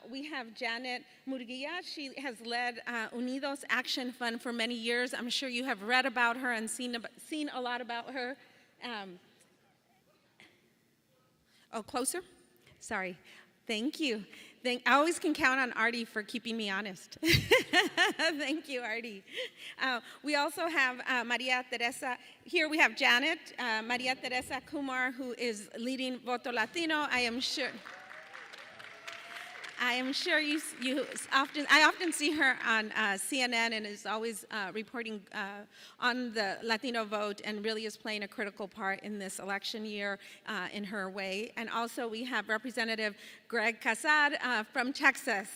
We have Janet Murguia. She has led Unidos Action Fund for many years. I'm sure you have read about her and seen a lot about her. Oh, closer? Sorry. Thank you. I always can count on Artie for keeping me honest. Thank you, Artie. We also have Maria Teresa. Here we have Janet, Maria Teresa Kumar, who is leading Voto Latino. I am sure I often see her on CNN and is always reporting on the Latino vote, and really is playing a critical part in this election year in her way. And also we have Representative Greg Casad from Texas.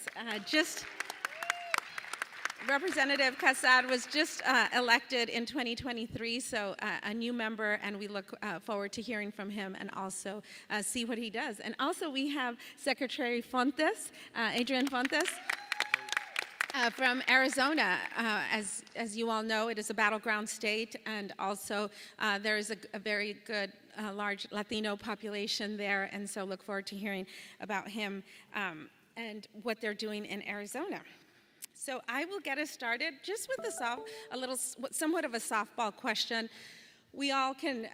Representative Casad was just elected in 2023, so a new member, and we look forward to hearing from him and also see what he does. And also we have Secretary Fontes, Adrian Fontes, from Arizona. As you all know, it is a battleground state, and also there is a very good large Latino population there, and so look forward to hearing about him and what they're doing in Arizona. So I will get us started just with somewhat of a softball question. We all can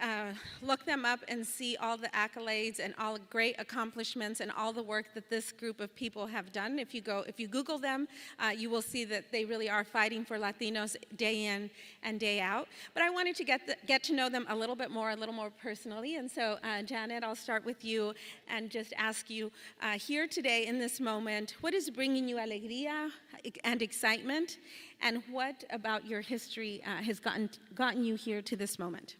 look them up and see all the accolades and all the great accomplishments and all the work that this group of people have done. If you Google them, you will see that they really are fighting for Latinos day in and day out. But I wanted to get to know them a little more personally. And so, Janet, I'll start with you and just ask you here today in this moment, what is bringing you alegría and excitement? And what about your history has gotten you here to this moment?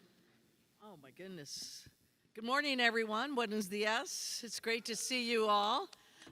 Oh my goodness. Good morning, everyone. Buenos dias. It's great to see you all.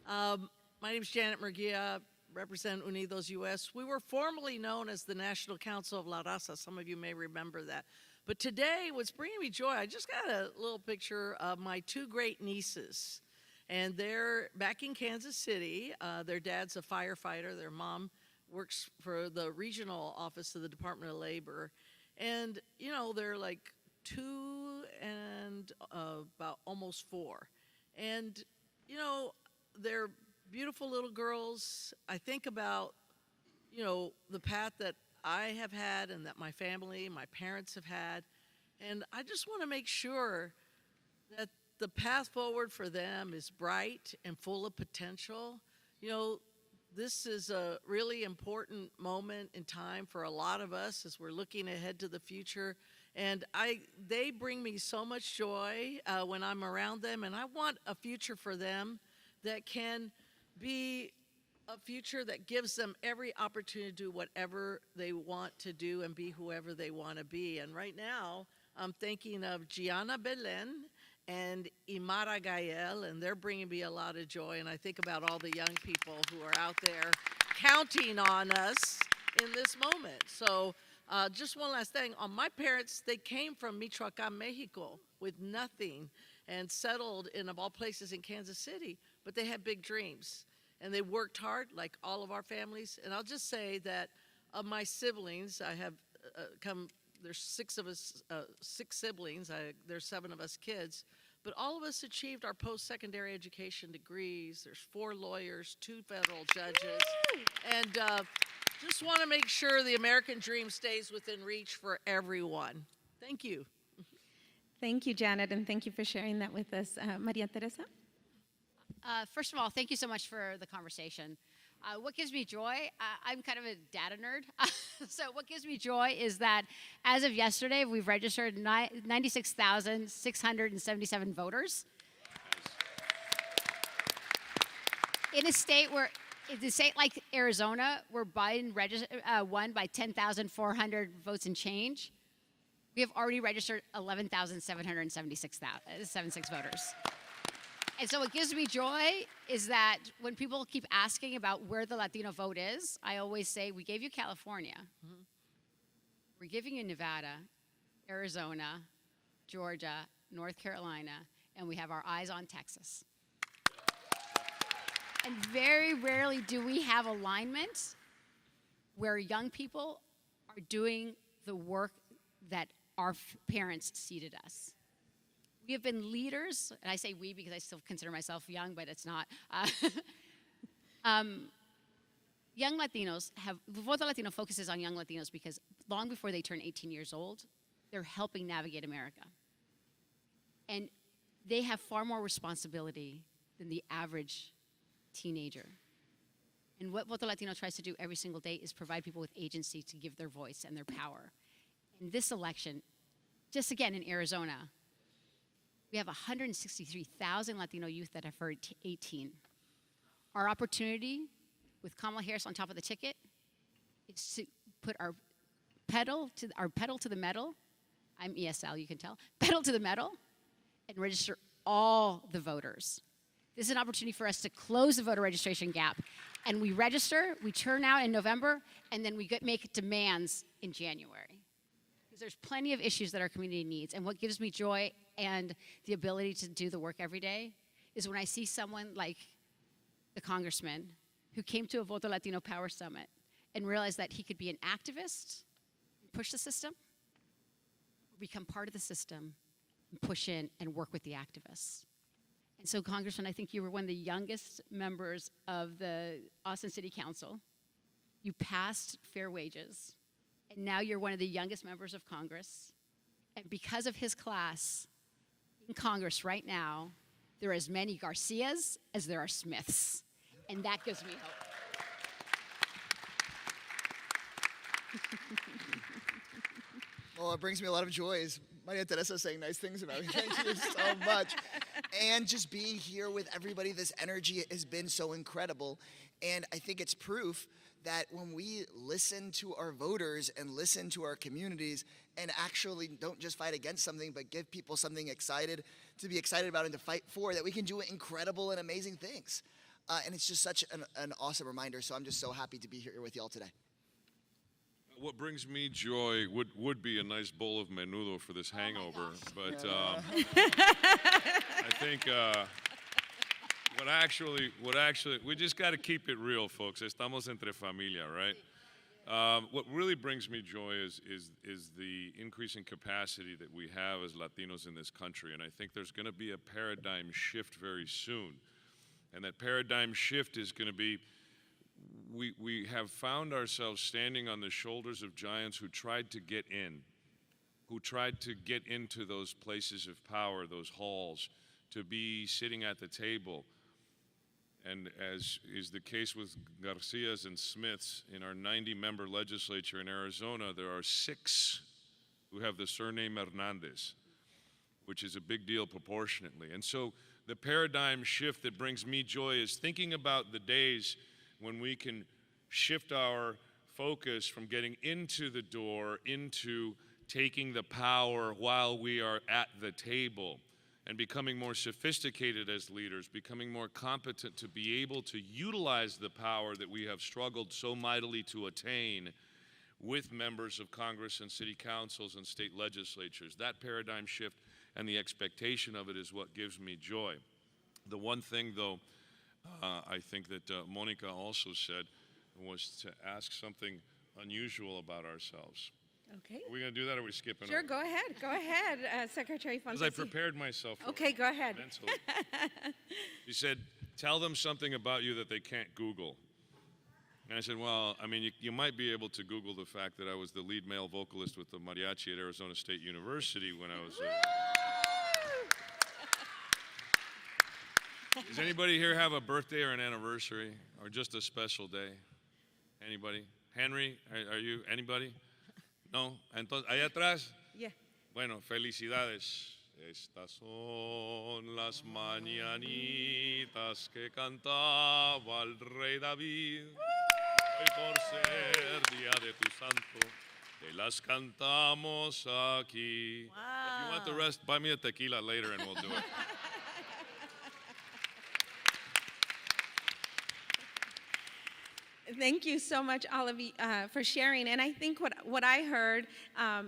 My name is Janet Murguia, represent Unidos US. We were formerly known as the National Council of La Raza. Some of you may remember that. But today, what's bringing me joy, I just got a little picture of my two great nieces. And they're back in Kansas City. Their dad's a firefighter. Their mom works for the regional office of the Department of Labor. And, you know, they're like 2 and about almost 4. And, you know, they're beautiful little girls. I think about, you know, the path that I have had and that my family, my parents have had. And I just want to make sure that the path forward for them is bright and full of potential. You know, this is a really important moment in time for a lot of us as we're looking ahead to the future. And they bring me so much joy when I'm around them, and I want a future for them that can be a future that gives them every opportunity to do whatever they want to do and be whoever they want to be. And right now, I'm thinking of Gianna Belen and Imara Gael, and they're bringing me a lot of joy. And I think about all the young people who are out there counting on us in this moment. So just one last thing. My parents, they came from Michoacan, Mexico with nothing and settled in, of all places, in Kansas City. But they had big dreams, and they worked hard like all of our families. And I'll just say that of my siblings, I have there's 6 of us, 6 siblings. There's 7 of us kids. But all of us achieved our post-secondary education degrees. There's 4 lawyers, 2 federal judges. And just want to make sure the American dream stays within reach for everyone. Thank you. Thank you, Janet, and thank you for sharing that with us. Maria Teresa? First of all, thank you so much for the conversation. What gives me joy? I'm kind of a data nerd. So what gives me joy is that as of yesterday, we've registered 96,677 voters. In a state where It's a state like Arizona, where Biden won by 10,400 votes and change, we have already registered 11,776 voters. And so what gives me joy is that when people keep asking about where the Latino vote is, I always say, we gave you California. We're giving you Nevada, Arizona, Georgia, North Carolina, and we have our eyes on Texas. And very rarely do we have alignment where young people are doing the work that our parents seeded us. We have been leaders, and I say we because I still consider myself young, but it's not. Young Latinos Voto Latino focuses on young Latinos because long before they turn 18 years old, they're helping navigate America. And they have far more responsibility than the average teenager. And what Voto Latino tries to do every single day is provide people with agency to give their voice and their power. In this election, just again in Arizona, we have 163,000 Latino youth that have heard 18. Our opportunity with Kamala Harris on top of the ticket is to put our pedal to the metal. I'm ESL, you can tell. Pedal to the metal and register all the voters. This is an opportunity for us to close the voter registration gap. And we register, we turn out in November, and then we make demands in January. Because there's plenty of issues that our community needs. And what gives me joy and the ability to do the work every day is when I see someone like the congressman who came to a Voto Latino Power Summit and realized that he could be an activist, push the system, or become part of the system, and push in and work with the activists. And so, Congressman, I think you were one of the youngest members of the Austin City Council. You passed fair wages, and now you're one of the youngest members of Congress. And because of his class in Congress right now, there are as many Garcias as there are Smiths. And that gives me hope. Well, it brings me a lot of joy is Maria Teresa saying nice things about me. Thank you so much. And just being here with everybody, this energy has been so incredible. And I think it's proof that when we listen to our voters and listen to our communities and actually don't just fight against something, but give people something excited to be excited about and to fight for, that we can do incredible and amazing things. And it's just such an awesome reminder. So I'm just so happy to be here with y'all today. What brings me joy would be a nice bowl of menudo for this hangover, but I think what actually, we just got to keep it real, folks. Estamos entre familia, right? What really brings me joy is the increasing capacity that we have as Latinos in this country, and I think there's going to be a paradigm shift very soon, and that paradigm shift is going to be. We have found ourselves standing on the shoulders of giants who tried to get into those places of power, those halls, to be sitting at the table. And as is the case with Garcias and Smiths, in our 90-member legislature in Arizona, there are 6 who have the surname Hernandez, which is a big deal proportionately. And so the paradigm shift that brings me joy is thinking about the days when we can shift our focus from getting into the door into taking the power while we are at the table and becoming more sophisticated as leaders, becoming more competent to be able to utilize the power that we have struggled so mightily to attain with members of Congress and city councils and state legislatures. That paradigm shift and the expectation of it is what gives me joy. The one thing, though, I think that Monica also said was to ask something unusual about ourselves. Okay. Are we going to do that, or are we skipping Sure, over? go ahead, Secretary Fonseca. Because I prepared myself for Okay, it go ahead. mentally. She said, tell them something about you that they can't Google. And I said, well, I mean, you might be able to Google the fact that I was the lead male vocalist with the mariachi at Arizona State University when I was... Does anybody here have a birthday or an anniversary or just a special day? Anybody? Henry, are you? Anybody? No? Entonces, allá atrás? Yeah. Bueno, felicidades. Estas son las mañanitas que cantaba el rey David. Hoy por ser día de tu santo, te las cantamos aquí. If you want the rest, buy me a tequila later and we'll do it. Thank you so much, all of you, for sharing. And I think what I heard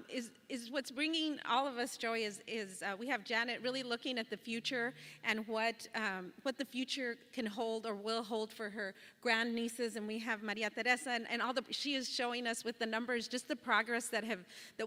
is what's bringing all of us joy is we have Janet really looking at the future and what the future can hold or will hold for her grandnieces. And we have Maria Teresa and she is showing us with the numbers just the progress that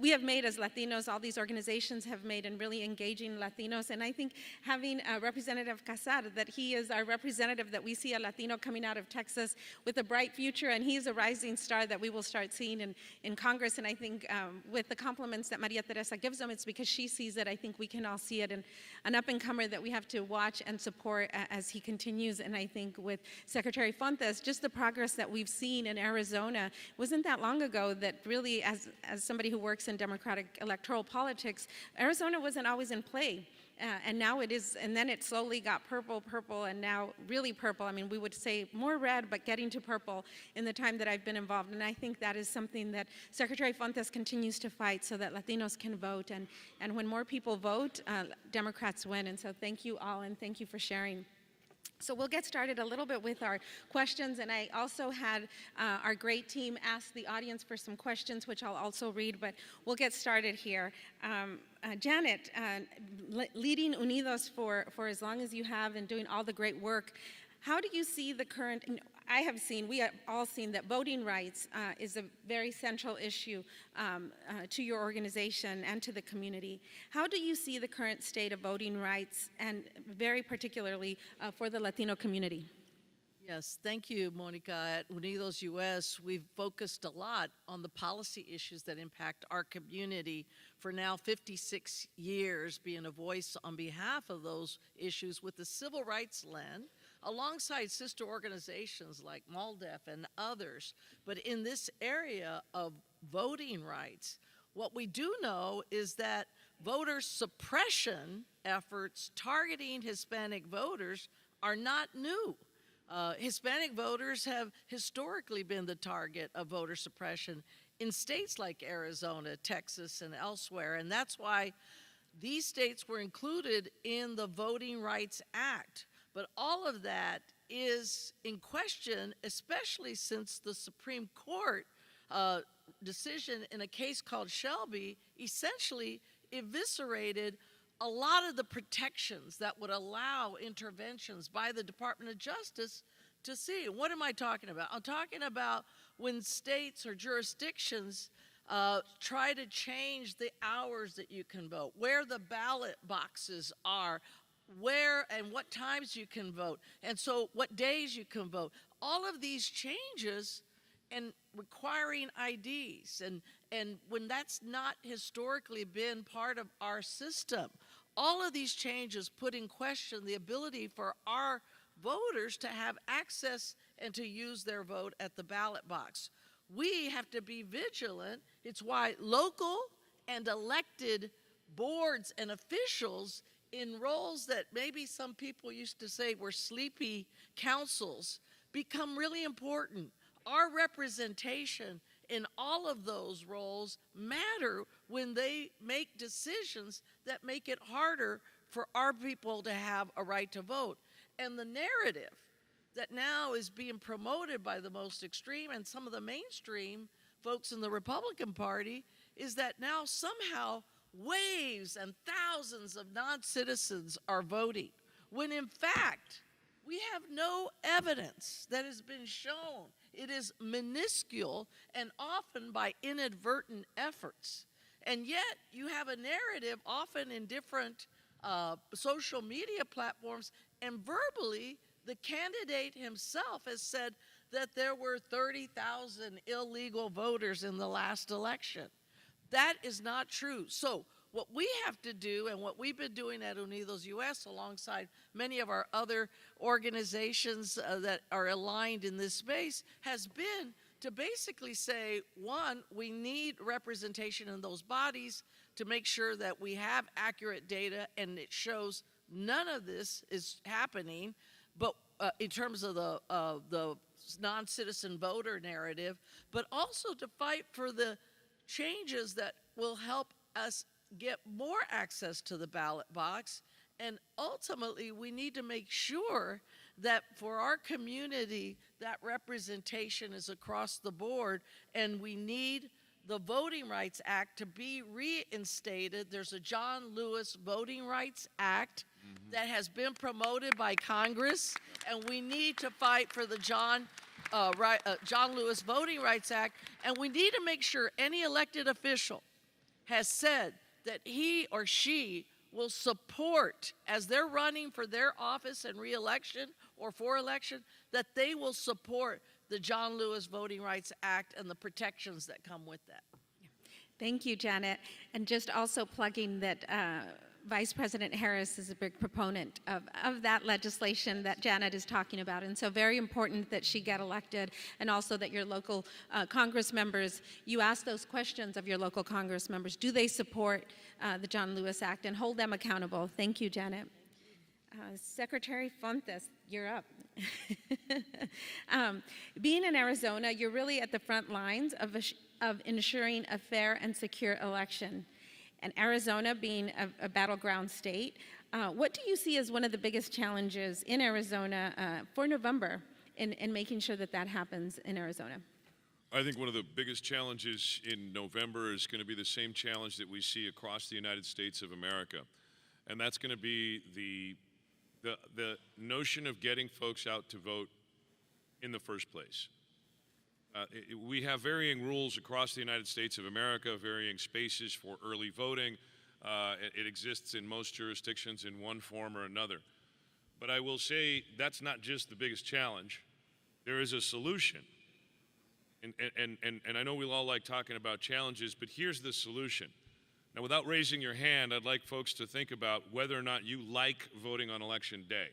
we have made as Latinos. All these organizations have made in really engaging Latinos. And I think having Representative Casar, that he is our representative, that we see a Latino coming out of Texas with a bright future, and he's a rising star that we will start seeing in Congress. And I think with the compliments that Maria Teresa gives him, it's because she sees it. I think we can all see it, and an up-and-comer that we have to watch and support as he continues. And I think with Secretary Fontes, just the progress that we've seen in Arizona, wasn't that long ago that really, as somebody who works in Democratic electoral politics, Arizona wasn't always in play. And now it is, and then it slowly got purple, and now really purple. I mean, we would say more red, but getting to purple in the time that I've been involved. And I think that is something that Secretary Fontes continues to fight so that Latinos can vote. And when more people vote, Democrats win. And so thank you all, and thank you for sharing. So we'll get started a little bit with our questions, and I also had our great team ask the audience for some questions, which I'll also read, but we'll get started here. Janet, leading Unidos for as long as you have and doing all the great work, how do you see the current, we have all seen that voting rights is a very central issue to your organization and to the community. How do you see the current state of voting rights, and very particularly for the Latino community? Yes, thank you, Monica. At Unidos US, we've focused a lot on the policy issues that impact our community for now 56 years, being a voice on behalf of those issues with the civil rights lens, alongside sister organizations like MALDEF and others. But in this area of voting rights, what we do know is that voter suppression efforts targeting Hispanic voters are not new. Hispanic voters have historically been the target of voter suppression in states like Arizona, Texas, and elsewhere. And that's why these states were included in the Voting Rights Act. But all of that is in question, especially since the Supreme Court decision in a case called Shelby essentially eviscerated a lot of the protections that would allow interventions by the Department of Justice to see. What am I talking about? I'm talking about when states or jurisdictions try to change the hours that you can vote, where the ballot boxes are, where and what times you can vote, and so what days you can vote. All of these changes and requiring IDs, and when that's not historically been part of our system, all of these changes put in question the ability for our voters to have access and to use their vote at the ballot box. We have to be vigilant. It's why local and elected boards and officials in roles that maybe some people used to say were sleepy councils become really important. Our representation in all of those roles matter when they make decisions that make it harder for our people to have a right to vote. And the narrative that now is being promoted by the most extreme and some of the mainstream folks in the Republican Party is that now somehow waves and thousands of non-citizens are voting, when in fact, we have no evidence that has been shown. It is minuscule and often by inadvertent efforts. And yet, you have a narrative often in different social media platforms, and verbally, the candidate himself has said that there were 30,000 illegal voters in the last election. That is not true. So what we have to do, and what we've been doing at Unidos US alongside many of our other organizations that are aligned in this space, has been to basically say, one, we need representation in those bodies to make sure that we have accurate data and it shows none of this is happening, but in terms of the non-citizen voter narrative, but also to fight for the changes that will help us get more access to the ballot box. And ultimately, we need to make sure that for our community, that representation is across the board, and we need the Voting Rights Act to be reinstated. There's a John Lewis Voting Rights Act that has been promoted by Congress, and we need to fight for the John Lewis Voting Rights Act, and we need to make sure any elected official has said that he or she will support, as they're running for their office and re-election or for election, that they will support the John Lewis Voting Rights Act and the protections that come with that. Thank you, Janet. And just also plugging that Vice President Harris is a big proponent of that legislation that Janet is talking about. And so very important that she get elected, and also that your local Congress members, you ask those questions of your local Congress members. Do they support the John Lewis Act, and hold them accountable? Thank you, Janet. Secretary Fontes, you're up. Being in Arizona, you're really at the front lines of ensuring a fair and secure election. And Arizona being a battleground state, what do you see as one of the biggest challenges in Arizona for November in making sure that that happens in Arizona? I think one of the biggest challenges in November is going to be the same challenge that we see across the United States of America. And that's going to be the notion of getting folks out to vote in the first place. We have varying rules across the United States of America, varying spaces for early voting. It exists in most jurisdictions in one form or another. But I will say that's not just the biggest challenge. There is a solution. And I know we all like talking about challenges, but here's the solution. Now, without raising your hand, I'd like folks to think about whether or not you like voting on Election Day.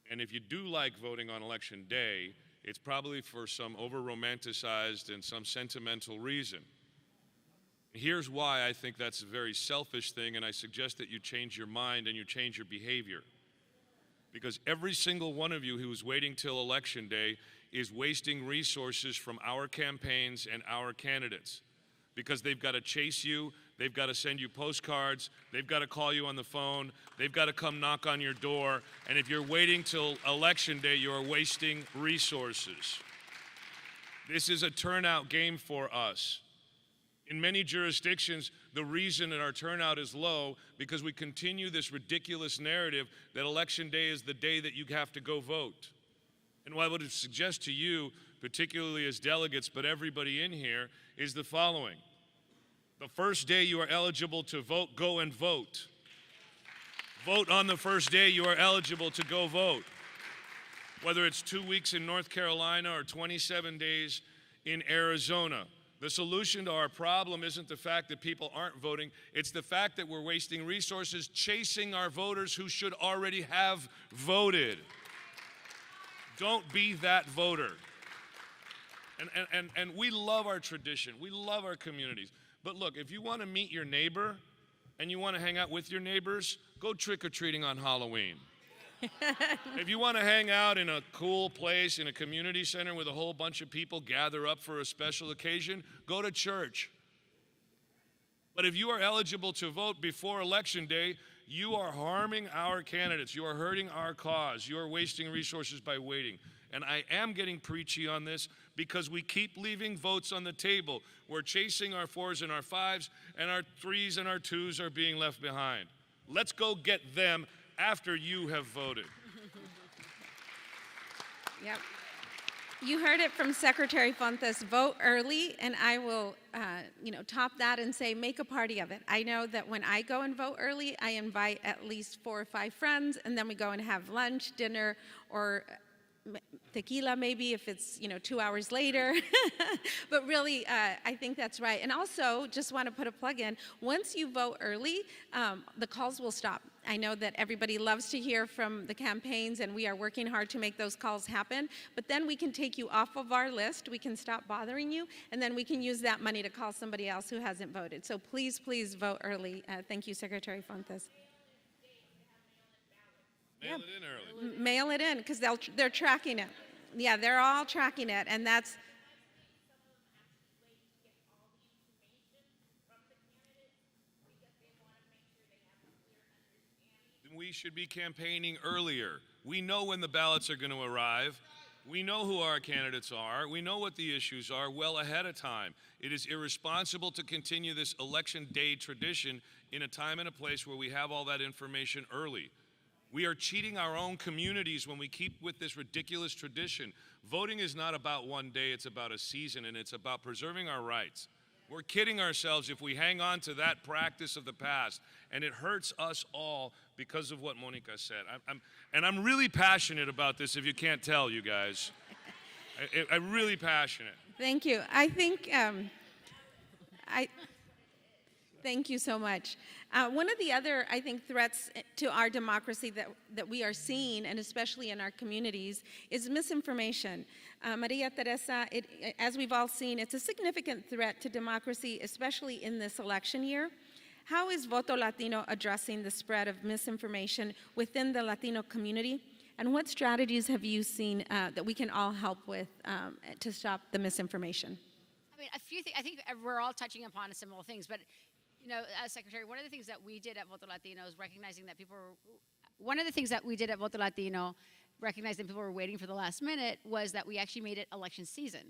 And if you do like voting on Election Day, it's probably for some over-romanticized and some sentimental reason. Here's why I think that's a very selfish thing, and I suggest that you change your mind and you change your behavior. Because every single one of you who is waiting till Election Day is wasting resources from our campaigns and our candidates. Because they've got to chase you, they've got to send you postcards, they've got to call you on the phone, they've got to come knock on your door, and if you're waiting till Election Day, you're wasting resources. This is a turnout game for us. In many jurisdictions, the reason that our turnout is low because we continue this ridiculous narrative that Election Day is the day that you have to go vote. And what I would suggest to you, particularly as delegates, but everybody in here, is the following. The first day you are eligible to vote, go and vote. Vote on the first day you are eligible to go vote. Whether it's 2 weeks in North Carolina or 27 days in Arizona. The solution to our problem isn't the fact that people aren't voting, it's the fact that we're wasting resources chasing our voters who should already have voted. Don't be that voter. And we love our tradition, we love our communities. But look, if you want to meet your neighbor and you want to hang out with your neighbors, go trick-or-treating on Halloween. If you want to hang out in a cool place, in a community center with a whole bunch of people gather up for a special occasion, go to church. But if you are eligible to vote before Election Day, you are harming our candidates. You are hurting our cause. You are wasting resources by waiting. And I am getting preachy on this because we keep leaving votes on the table. We're chasing our 4s and our 5s, and our 3s and our 2s are being left behind. Let's go get them after you have voted. Yep. You heard it from Secretary Fontes, vote early, and I will top that and say make a party of it. I know that when I go and vote early, I invite at least 4 or 5 friends, and then we go and have lunch, dinner, or tequila maybe if it's 2 hours later. But really, I think that's right. And also, just want to put a plug in, once you vote early, the calls will stop. I know that everybody loves to hear from the campaigns, and we are working hard to make those calls happen. But then we can take you off of our list, we can stop bothering you, and then we can use that money to call somebody else who hasn't voted. So please, please vote early. Thank you, Secretary Fontes. Mail it in early. Mail it in, because they're tracking it. Yeah, they're all tracking it, and that's. We should be campaigning earlier. We know when the ballots are going to arrive. We know who our candidates are. We know what the issues are well ahead of time. It is irresponsible to continue this election day tradition in a time and a place where we have all that information early. We are cheating our own communities when we keep with this ridiculous tradition. Voting is not about one day, it's about a season, and it's about preserving our rights. We're kidding ourselves if we hang on to that practice of the past, and it hurts us all because of what Monica said. I'm really passionate about this, if you can't tell, you guys. I'm really passionate. Thank you. I think, thank you so much. One of the other, I think, threats to our democracy that we are seeing, and especially in our communities, is misinformation. Maria Teresa, as we've all seen, it's a significant threat to democracy, especially in this election year. How is Voto Latino addressing the spread of misinformation within the Latino community? And what strategies have you seen that we can all help with to stop the misinformation? I mean, a few things. I think we're all touching upon similar things, but you know, as Secretary, one of the things that we did at Voto Latino is recognizing that people were, one of the things that we did at Voto Latino, recognizing people were waiting for the last minute, was that we actually made it election season.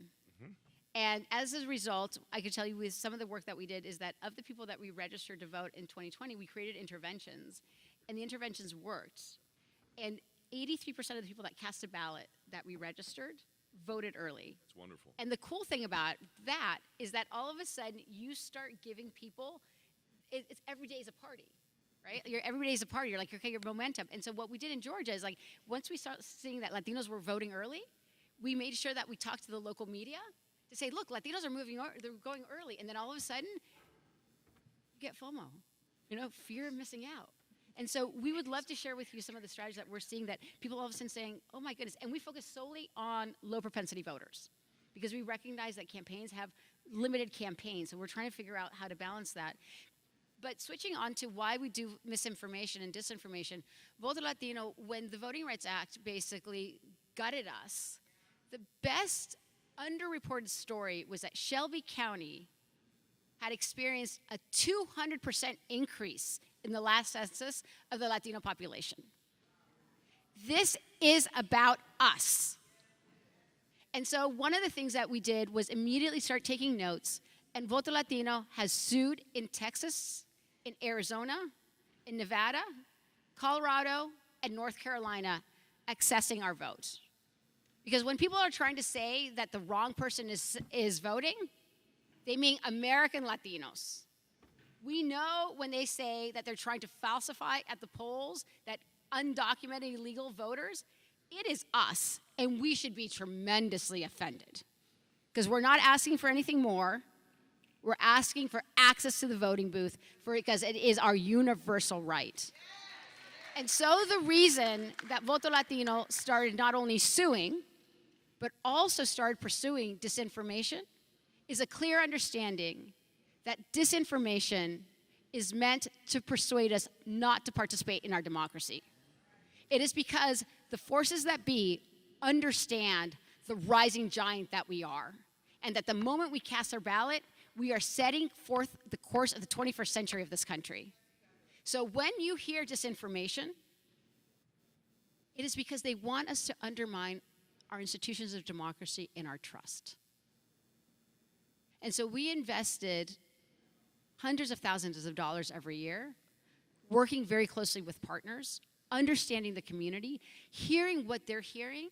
And as a result, I could tell you with some of the work that we did is that of the people that we registered to vote in 2020, we created interventions, and the interventions worked. And 83% of the people that cast a ballot that we registered voted early. It's wonderful. And the cool thing about that is that all of a sudden you start giving people, it's every day is a party, right? Every day is a party. You're like, okay, your momentum. And so what we did in Georgia is like, once we started seeing that Latinos were voting early, we made sure that we talked to the local media to say, look, Latinos are they're going early. And then all of a sudden, you get FOMO, you know, fear of missing out. And so we would love to share with you some of the strategies that we're seeing that people all of a sudden saying, oh my goodness, and we focus solely on low propensity voters because we recognize that campaigns have limited campaigns, so we're trying to figure out how to balance that. But switching on to why we do misinformation and disinformation, Voto Latino, when the Voting Rights Act basically gutted us, the best underreported story was that Shelby County had experienced a 200% increase in the last census of the Latino population. This is about us. And so one of the things that we did was immediately start taking notes, and Voto Latino has sued in Texas, in Arizona, in Nevada, Colorado, and North Carolina, accessing our votes. Because when people are trying to say that the wrong person is voting, they mean American Latinos. We know when they say that they're trying to falsify at the polls, that undocumented illegal voters, it is us, and we should be tremendously offended. Because we're not asking for anything more. We're asking for access to the voting booth because it is our universal right. And so the reason that Voto Latino started not only suing, but also started pursuing disinformation is a clear understanding that disinformation is meant to persuade us not to participate in our democracy. It is because the forces that be understand the rising giant that we are, and that the moment we cast our ballot, we are setting forth the course of the 21st century of this country. So when you hear disinformation, it is because they want us to undermine our institutions of democracy and our trust. And so we invested hundreds of thousands of dollars every year, working very closely with partners, understanding the community, hearing what they're hearing,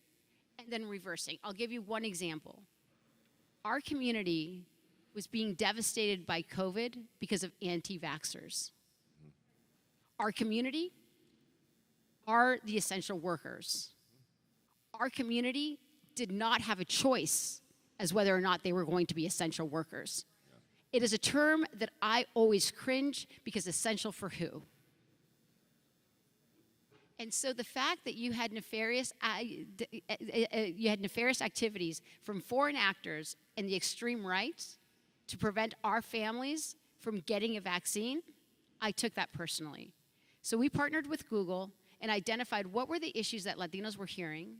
and then reversing. I'll give you one example. Our community was being devastated by COVID because of anti-vaxxers. Our community are the essential workers. Our community did not have a choice as whether or not they were going to be essential workers. It is a term that I always cringe because essential for who? And so the fact that you had nefarious activities from foreign actors and the extreme right to prevent our families from getting a vaccine, I took that personally. So we partnered with Google and identified what were the issues that Latinos were hearing,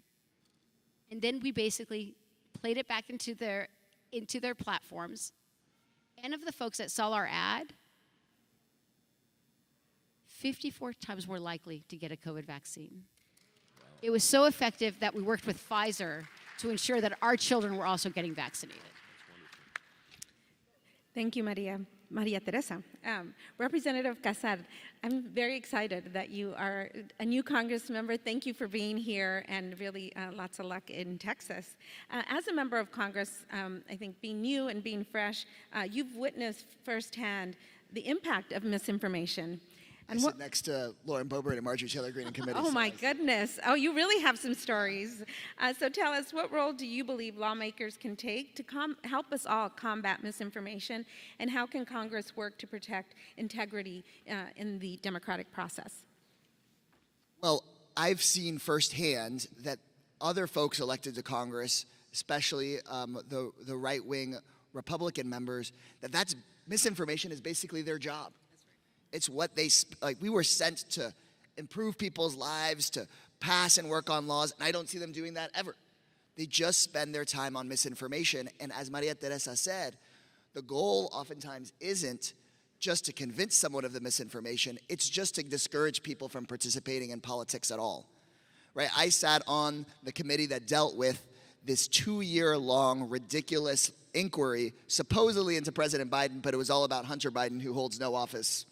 and then we basically played it back into their platforms. And of the folks that saw our ad, 54 times more likely to get a COVID vaccine. It was so effective that we worked with Pfizer to ensure that our children were also getting vaccinated. Thank you, Maria Teresa. Representative Casar, I'm very excited that you are a new Congress member. Thank you for being here, and really lots of luck in Texas. As a member of Congress, I think being new and being fresh, you've witnessed firsthand the impact of misinformation. I sit next to Lauren Boebert and Marjorie Taylor Greene in committee. Oh my goodness. Oh, you really have some stories. So tell us, what role do you believe lawmakers can take to help us all combat misinformation, and how can Congress work to protect integrity in the democratic process? Well, I've seen firsthand that other folks elected to Congress, especially the right-wing Republican members, that's misinformation is basically their job. It's what we were sent to improve people's lives, to pass and work on laws, and I don't see them doing that ever. They just spend their time on misinformation, and as Maria Teresa said, the goal oftentimes isn't just to convince someone of the misinformation, it's just to discourage people from participating in politics at all, right? I sat on the committee that dealt with this 2-year-long ridiculous inquiry, supposedly into President Biden, but it was all about Hunter Biden, who holds no office.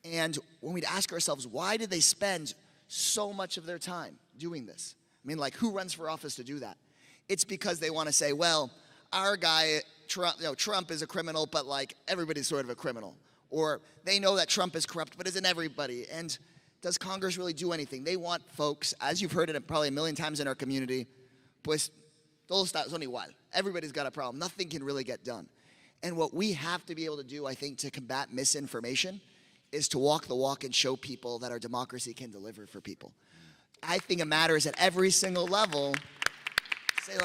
And when we'd ask ourselves, why did they spend so much of their time doing this? I mean, who runs for office to do that? It's because they want to say, well, our guy, Trump is a criminal, but everybody's sort of a criminal. Or they know that Trump is corrupt, but isn't everybody? And does Congress really do anything? They want folks, as you've heard it probably a million times in our community, pues todo está son igual. Everybody's got a problem. Nothing can really get done. And what we have to be able to do, I think, to combat misinformation is to walk the walk and show people that our democracy can deliver for people. I think it matters at every single level. Say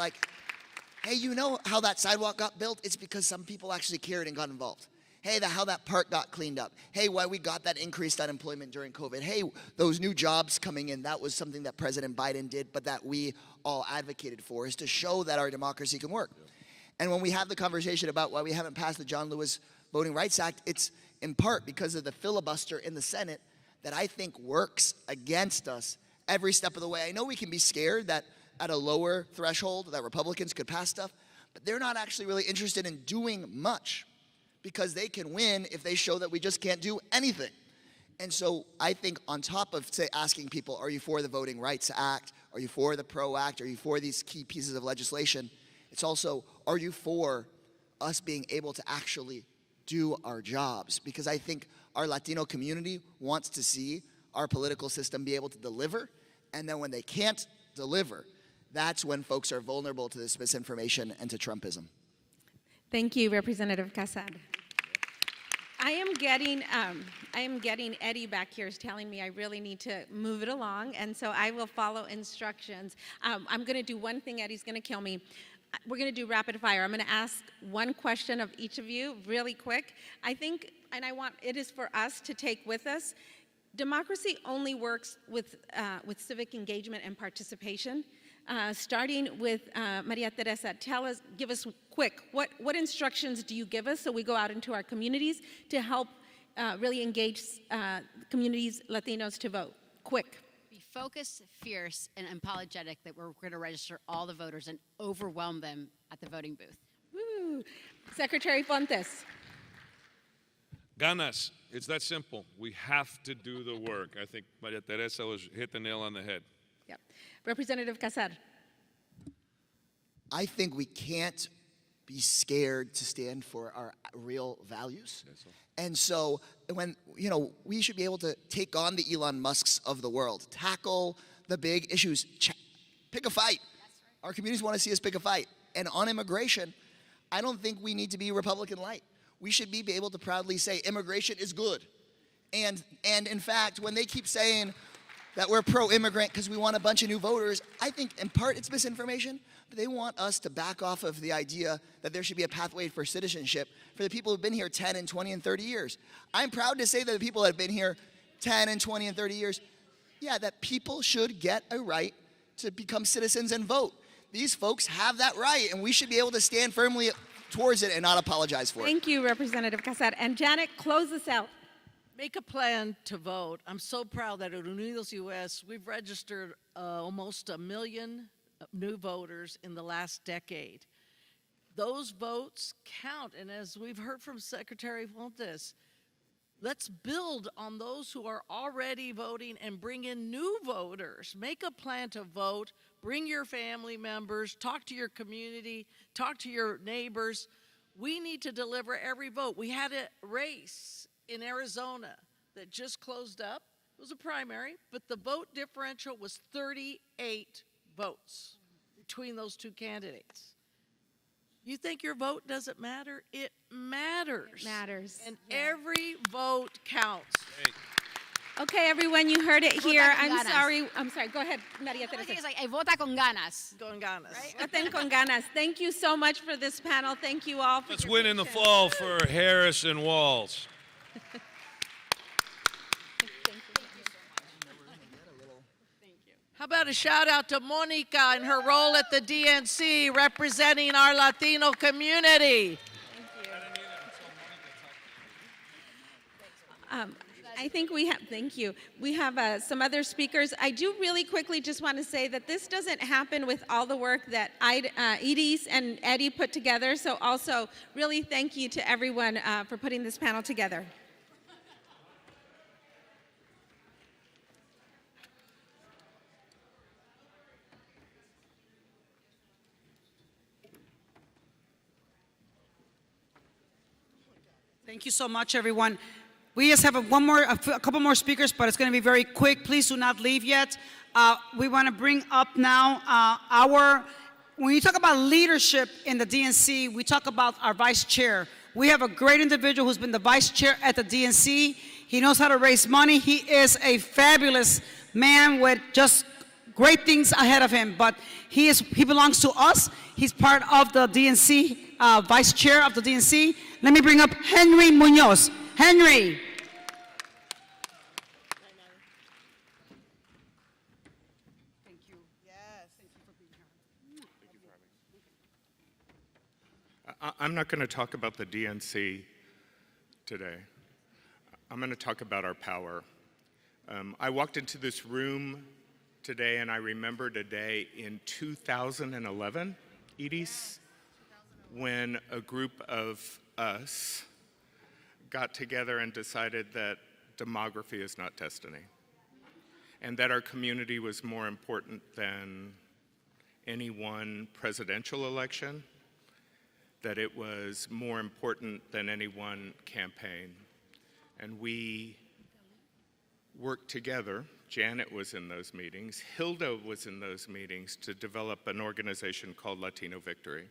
hey, you know how that sidewalk got built? It's because some people actually cared and got involved. Hey, how that park got cleaned up. Hey, why we got that increased unemployment during COVID. Hey, those new jobs coming in, that was something that President Biden did, but that we all advocated for, is to show that our democracy can work. And when we have the conversation about why we haven't passed the John Lewis Voting Rights Act, it's in part because of the filibuster in the Senate that I think works against us every step of the way. I know we can be scared that at a lower threshold that Republicans could pass stuff, but they're not actually really interested in doing much because they can win if they show that we just can't do anything. And so I think on top of, say, asking people, are you for the Voting Rights Act? Are you for the PRO Act? Are you for these key pieces of legislation? It's also, are you for us being able to actually do our jobs? Because I think our Latino community wants to see our political system be able to deliver, and then when they can't deliver, that's when folks are vulnerable to this misinformation and to Trumpism. Thank you, Representative Casar. I am getting Eddie back here is telling me I really need to move it along, and so I will follow instructions. I'm going to do one thing. Eddie's going to kill me. We're going to do rapid fire. I'm going to ask one question of each of you really quick. I think, and I want it is for us to take with us, democracy only works with civic engagement and participation. Starting with Maria Teresa, give us quick, what instructions do you give us so we go out into our communities to help really engage communities, Latinos to vote? Quick. Be focused, fierce, and unapologetic that we're going to register all the voters and overwhelm them at the voting booth. Woo. Secretary Fontes. Ganas. It's that simple. We have to do the work. I think Maria Teresa hit the nail on the head. Yep. Representative Casar. I think we can't be scared to stand for our real values. Yes, sir. And so when, we should be able to take on the Elon Musks of the world, tackle the big issues, pick a fight. Right. Our communities want to see us pick a fight. And on immigration, I don't think we need to be Republican light. We should be able to proudly say immigration is good. And in fact, when they keep saying, that we're pro-immigrant because we want a bunch of new voters. I think in part it's misinformation, but they want us to back off of the idea that there should be a pathway for citizenship for the people who've been here 10 and 20 and 30 years. I'm proud to say that the people that have been here 10 and 20 and 30 years, yeah, that people should get a right to become citizens and vote. These folks have that right, and we should be able to stand firmly towards it and not apologize for it. Thank you, Representative Casar. And Janet, close us out. Make a plan to vote. I'm so proud that at Unidos US, we've registered almost 1 million new voters in the last decade. Those votes count, and as we've heard from Secretary Fontes, let's build on those who are already voting and bring in new voters. Make a plan to vote, bring your family members, talk to your community, talk to your neighbors. We need to deliver every vote. We had a race in Arizona that just closed up. It was a primary, but the vote differential was 38 votes between those two candidates. You think your vote doesn't matter? It matters. It matters. And every vote counts. Okay, everyone, you heard it Vota here. con I'm ganas. sorry. I'm sorry. Go ahead, Maria Teresa. It's like, vota con ganas. Con ganas. Voten con ganas. Thank you so much for this panel. Thank you all for Let's your win in the patience. fall for Harris and Walz. How about a shout out to Monica and her role at the DNC representing our Latino community? I think we have, thank you. We have some other speakers. I do really quickly just want to say that this doesn't happen with all the work that Edie's and Eddie put together. So also really thank you to everyone for putting this panel together. Thank you so much, everyone. We just have a couple more speakers, but it's going to be very quick. Please do not leave yet. We want to bring up now when you talk about leadership in the DNC, we talk about our vice chair. We have a great individual who's been the vice chair at the DNC. He knows how to raise money. He is a fabulous man with just great things ahead of him, but he belongs to us. He's part of the DNC, vice chair of the DNC. Let me bring up Henry Munoz. Henry. Thank you. Yes. Thank you for being here. I'm not going to talk about the DNC today. I'm going to talk about our power. I walked into this room today and I remembered a day in 2011, Edie's, when a group of us got together and decided that demography is not destiny, and that our community was more important than any one presidential election, that it was more important than any one campaign. And we worked together. Janet was in those meetings. Hilda was in those meetings to develop an organization called Latino Victory,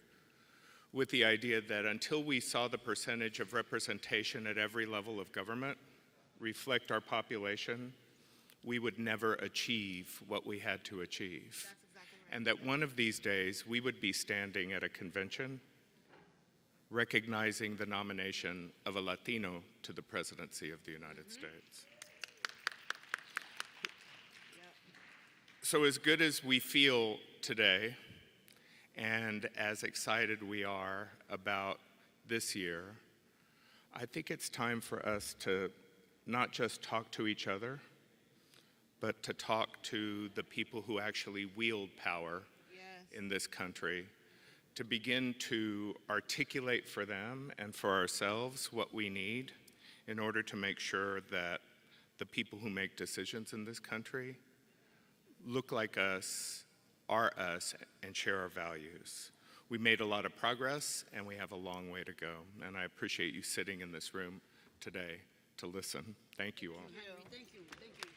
with the idea that until we saw the percentage of representation at every level of government reflect our population, we would never achieve what we had to achieve. That's exactly right. And that one of these days we would be standing at a convention recognizing the nomination of a Latino to the presidency of the United States. So as good as we feel today, and as excited we are about this year, I think it's time for us to not just talk to each other, but to talk to the people who actually wield power in this country, to begin to articulate for them and for ourselves what we need in order to make sure that the people who make decisions in this country look like us, are us, and share our values. We made a lot of progress, and we have a long way to go. And I appreciate you sitting in this room today to listen. Thank you all. Thank you. Thank you.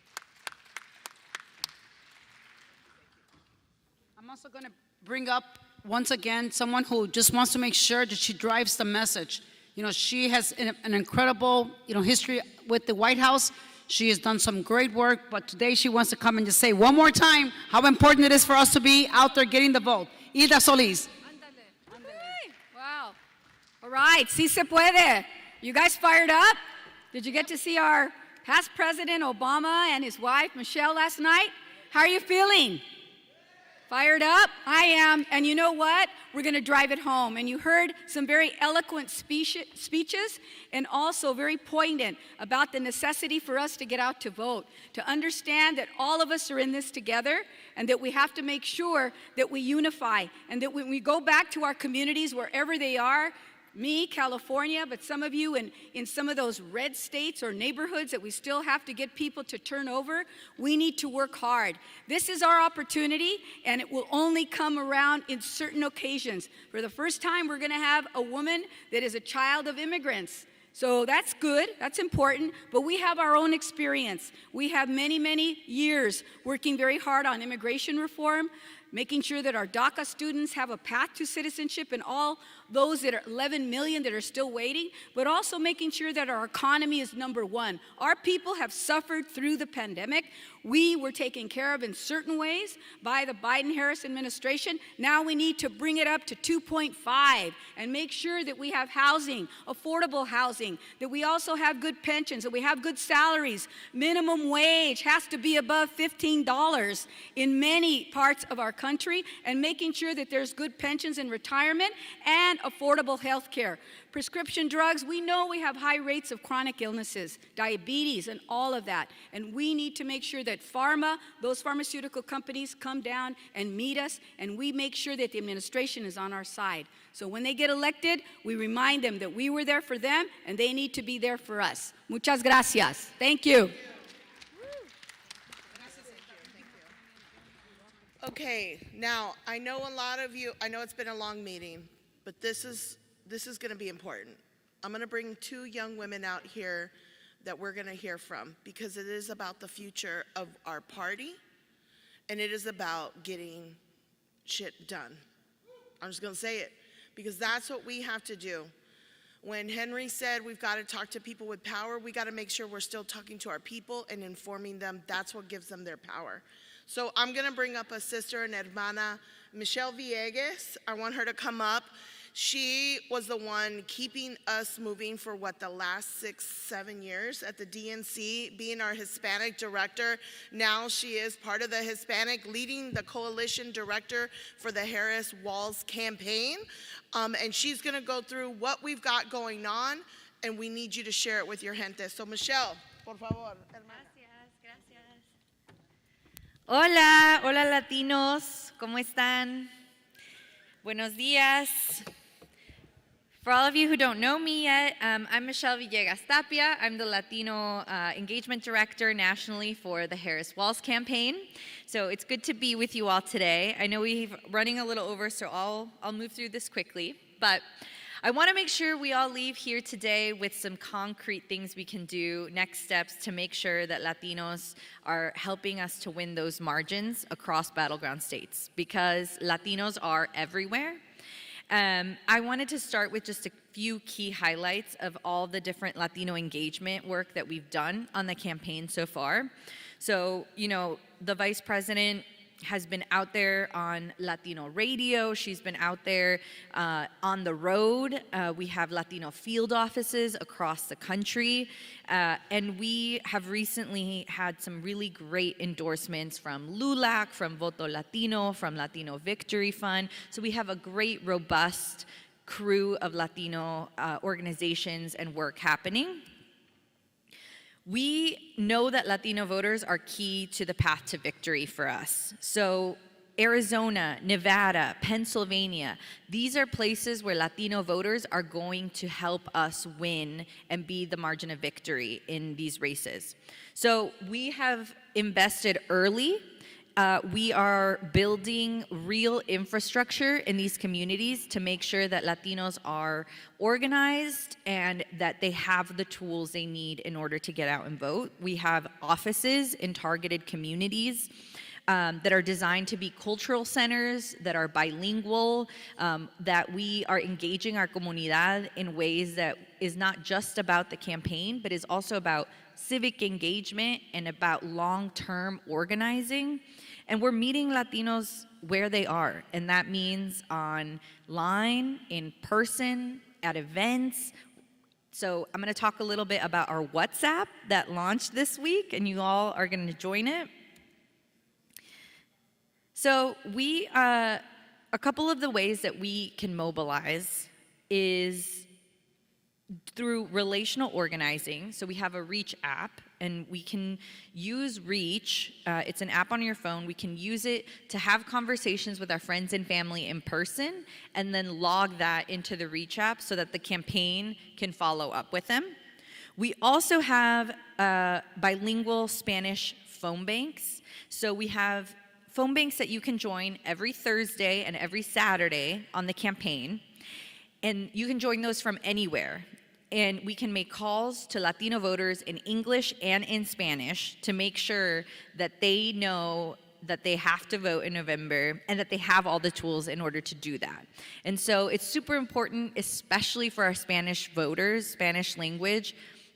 I'm also going to bring up, once again, someone who just wants to make sure that she drives the message. You know, she has an incredible, history with the White House. She has done some great work, but today she wants to come and just say one more time how important it is for us to be out there getting the vote. Hilda Solis. Wow. All right, sí se puede. You guys fired up? Did you get to see our past President Obama and his wife, Michelle, last night? How are you feeling? Fired up? I am. And you know what? We're going to drive it home. And you heard some very eloquent speeches and also very poignant about the necessity for us to get out to vote, to understand that all of us are in this together and that we have to make sure that we unify and that when we go back to our communities, wherever they are, me, California, but some of you in some of those red states or neighborhoods that we still have to get people to turn over, we need to work hard. This is our opportunity, and it will only come around in certain occasions. For the first time, we're gonna have a woman that is a child of immigrants. So that's good, that's important, but we have our own experience. We have many, many years working very hard on immigration reform, making sure that our DACA students have a path to citizenship and all those that are 11 million that are still waiting, but also making sure that our economy is number one. Our people have suffered through the pandemic. We were taken care of in certain ways by the Biden-Harris administration. Now we need to bring it up to 2.5 and make sure that we have housing, affordable housing, that we also have good pensions, that we have good salaries. Minimum wage has to be above $15 in many parts of our country, and making sure that there's good pensions in retirement and affordable health care. Prescription drugs, we know we have high rates of chronic illnesses, diabetes, and all of that. And we need to make sure that those pharmaceutical companies come down and meet us, and we make sure that the administration is on our side. So when they get elected, we remind them that we were there for them, and they need to be there for us. Muchas gracias. Thank you. Okay, now, I know a lot of you, I know it's been a long meeting, but this is going to be important. I'm going to bring two young women out here that we're going to hear from, because it is about the future of our party, and it is about getting shit done. I'm just going to say it, because that's what we have to do. When Henry said we've got to talk to people with power, we got to make sure we're still talking to our people and informing them. That's what gives them their power. So I'm going to bring up a sister and hermana, Michelle Villegas. I want her to come up. She was the one keeping us moving for the last 6-7 years at the DNC, being our Hispanic director. Now she is part of the Hispanic, leading the coalition director for the Harris Walls campaign. And she's gonna go through what we've got going on, and we need you to share it with your gente. So Michelle, por favor. Hola, hola latinos, ¿cómo están? Buenos días. For all of you who don't know me yet, I'm Michelle Villegas Tapia. I'm the Latino Engagement Director nationally for the Harris Walls campaign. So it's good to be with you all today. I know we're running a little over, so I'll move through this quickly. But I want to make sure we all leave here today with some concrete things we can do, next steps to make sure that Latinos are helping us to win those margins across battleground states, because Latinos are everywhere. I wanted to start with just a few key highlights of all the different Latino engagement work that we've done on the campaign so far. So, you know, the Vice President has been out there on Latino radio. She's been out there on the road. We have Latino field offices across the country. And we have recently had some really great endorsements from LULAC, from Voto Latino, from Latino Victory Fund. So we have a great, robust crew of Latino organizations and work happening. We know that Latino voters are key to the path to victory for us. So Arizona, Nevada, Pennsylvania, these are places where Latino voters are going to help us win and be the margin of victory in these races. So we have invested early. We are building real infrastructure in these communities to make sure that Latinos are organized and that they have the tools they need in order to get out and vote. We have offices in targeted communities. that are designed to be cultural centers, that are bilingual, that we are engaging our comunidad in ways that is not just about the campaign, but is also about civic engagement and about long-term organizing. And we're meeting Latinos where they are, and that means online, in person, at events. So I'm gonna talk a little bit about our WhatsApp that launched this week, and you all are gonna join it. So a couple of the ways that we can mobilize is through relational organizing. So we have a Reach app, and we can use Reach. It's an app on your phone. We can use it to have conversations with our friends and family in person, and then log that into the Reach app so that the campaign can follow up with them. We also have bilingual Spanish phone banks. So we have phone banks that you can join every Thursday and every Saturday on the campaign. And you can join those from anywhere. And we can make calls to Latino voters in English and in Spanish to make sure that they know that they have to vote in November and that they have all the tools in order to do that. And so it's super important, especially for our Spanish voters, Spanish language.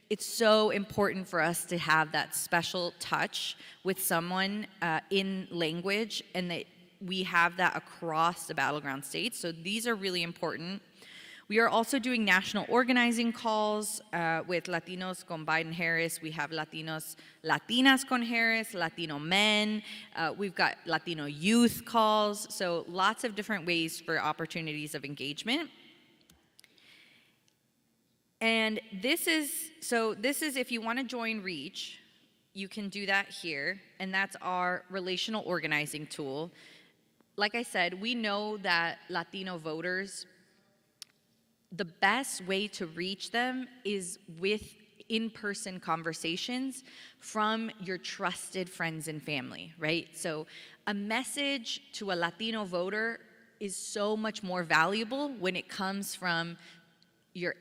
It's so important for us to have that special touch with someone in language, and that we have that across the battleground states. So these are really important. We are also doing national organizing calls with Latinos con Biden-Harris. We have Latinas con Harris, Latino men. We've got Latino youth calls. So lots of different ways for opportunities of engagement. And this is if you want to join Reach, you can do that here. And that's our relational organizing tool. Like I said, we know that Latino voters, the best way to reach them is with in-person conversations from your trusted friends and family, right? So a message to a Latino voter is so much more valuable when it comes from your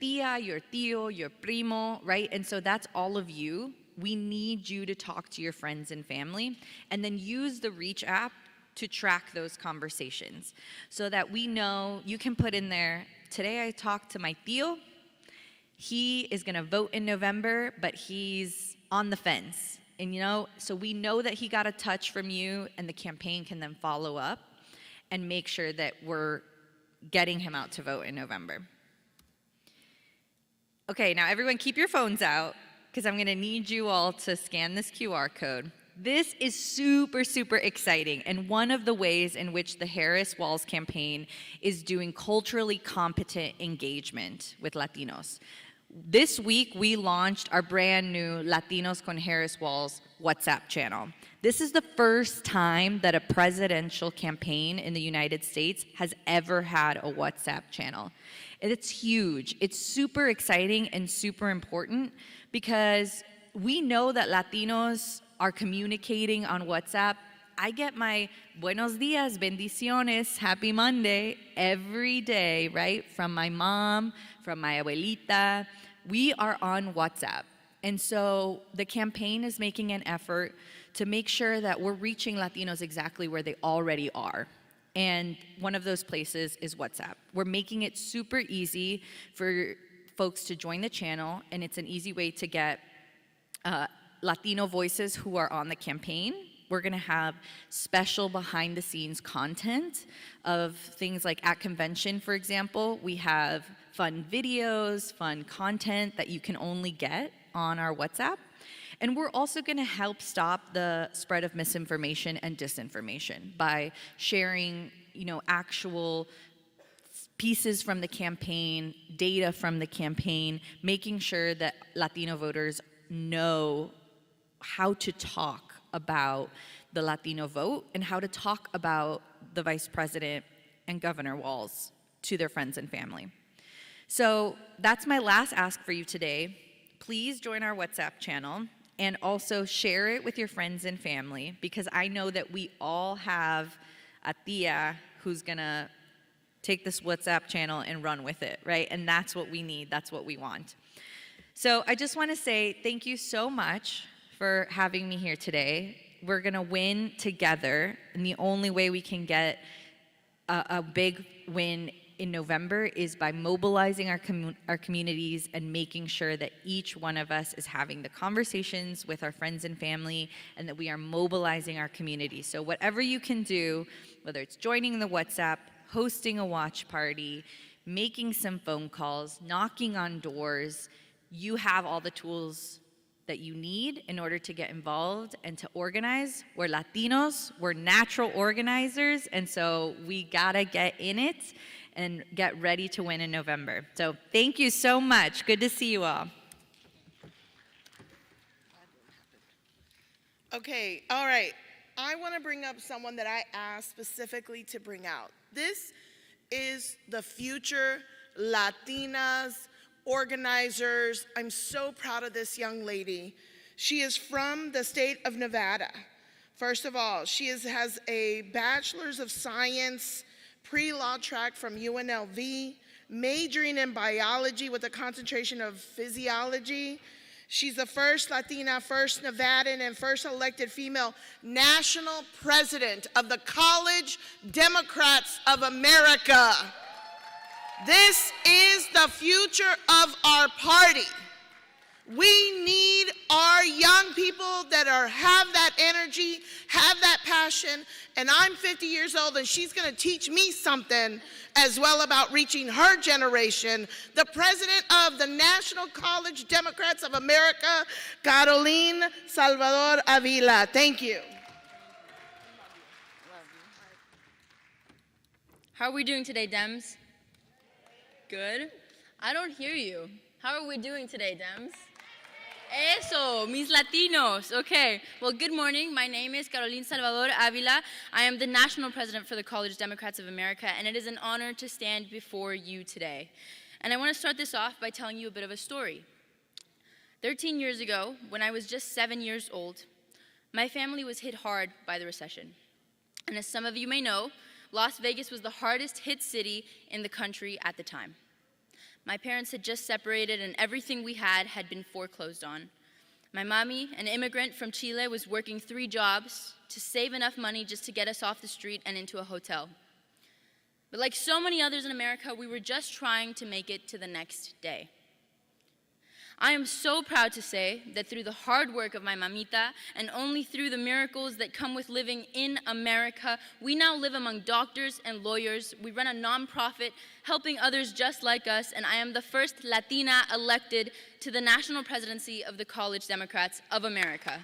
tia, your tío, your primo, right? And so that's all of you. We need you to talk to your friends and family, and then use the Reach app to track those conversations so that we know you can put in there, today I talked to my tío. He is gonna vote in November, but he's on the fence. And so we know that he got a touch from you, and the campaign can then follow up and make sure that we're getting him out to vote in November. Okay, now everyone keep your phones out, because I'm gonna need you all to scan this QR code. This is super, super exciting, and one of the ways in which the Harris-Walz campaign is doing culturally competent engagement with Latinos. This week, we launched our brand new Latinos con Harris-Walz WhatsApp channel. This is the first time that a presidential campaign in the United States has ever had a WhatsApp channel. And it's huge. It's super exciting and super important, because we know that Latinos are communicating on WhatsApp. I get my buenos dias, bendiciones, happy Monday every day, right? From my mom, from my abuelita. We are on WhatsApp. And so the campaign is making an effort to make sure that we're reaching Latinos exactly where they already are. And one of those places is WhatsApp. We're making it super easy for folks to join the channel, and it's an easy way to get Latino voices who are on the campaign. We're gonna have special behind the scenes content of things like at convention, for example. We have fun videos, fun content that you can only get on our WhatsApp. And we're also gonna help stop the spread of misinformation and disinformation by sharing, actual pieces from the campaign, data from the campaign, making sure that Latino voters know how to talk about the Latino vote and how to talk about the Vice President and Governor Walz to their friends and family. So that's my last ask for you today. Please join our WhatsApp channel, and also share it with your friends and family, because I know that we all have a tia who's gonna take this WhatsApp channel and run with it, right? And that's what we need, that's what we want. So I just wanna say thank you so much for having me here today. we're going to win together. And the only way we can get a big win in November is by mobilizing our communities and making sure that each one of us is having the conversations with our friends and family, and that we are mobilizing our community. So whatever you can do, whether it's joining the WhatsApp, hosting a watch party, making some phone calls, knocking on doors, you have all the tools that you need in order to get involved and to organize. We're Latinos, we're natural organizers, and so we gotta get in it and get ready to win in November. So thank you so much. Good to see you all. Okay, all right. I want to bring up someone that I asked specifically to bring out. This is the future Latinas, organizers. I'm so proud of this young lady. She is from the state of Nevada. First of all, she has a bachelor's of science, pre-law track from UNLV, majoring in biology with a concentration of physiology. She's the first Latina, first Nevadan, and first elected female national president of the College Democrats of America. This is the future of our party. We need our young people that have that energy, have that passion, and I'm 50 years old and she's gonna teach me something as well about reaching her generation. The president of the National College Democrats of America, Carolina Salvador Avila. Thank you. How are we doing today, Dems? Good. I don't hear you. How are we doing today, Dems? Eso, mis Latinos. Okay. Well, good morning. My name is Carolina Salvador Avila. I am the national president for the College Democrats of America, and it is an honor to stand before you today. And I want to start this off by telling you a bit of a story. 13 years ago, when I was just 7 years old, my family was hit hard by the recession. And as some of you may know, Las Vegas was the hardest hit city in the country at the time. My parents had just separated and everything we had been foreclosed on. My mommy, an immigrant from Chile, was working 3 jobs to save enough money just to get us off the street and into a hotel. But like so many others in America, we were just trying to make it to the next day. I am so proud to say that through the hard work of my mamita and only through the miracles that come with living in America, we now live among doctors and lawyers. We run a nonprofit helping others just like us, and I am the first Latina elected to the national presidency of the College Democrats of America.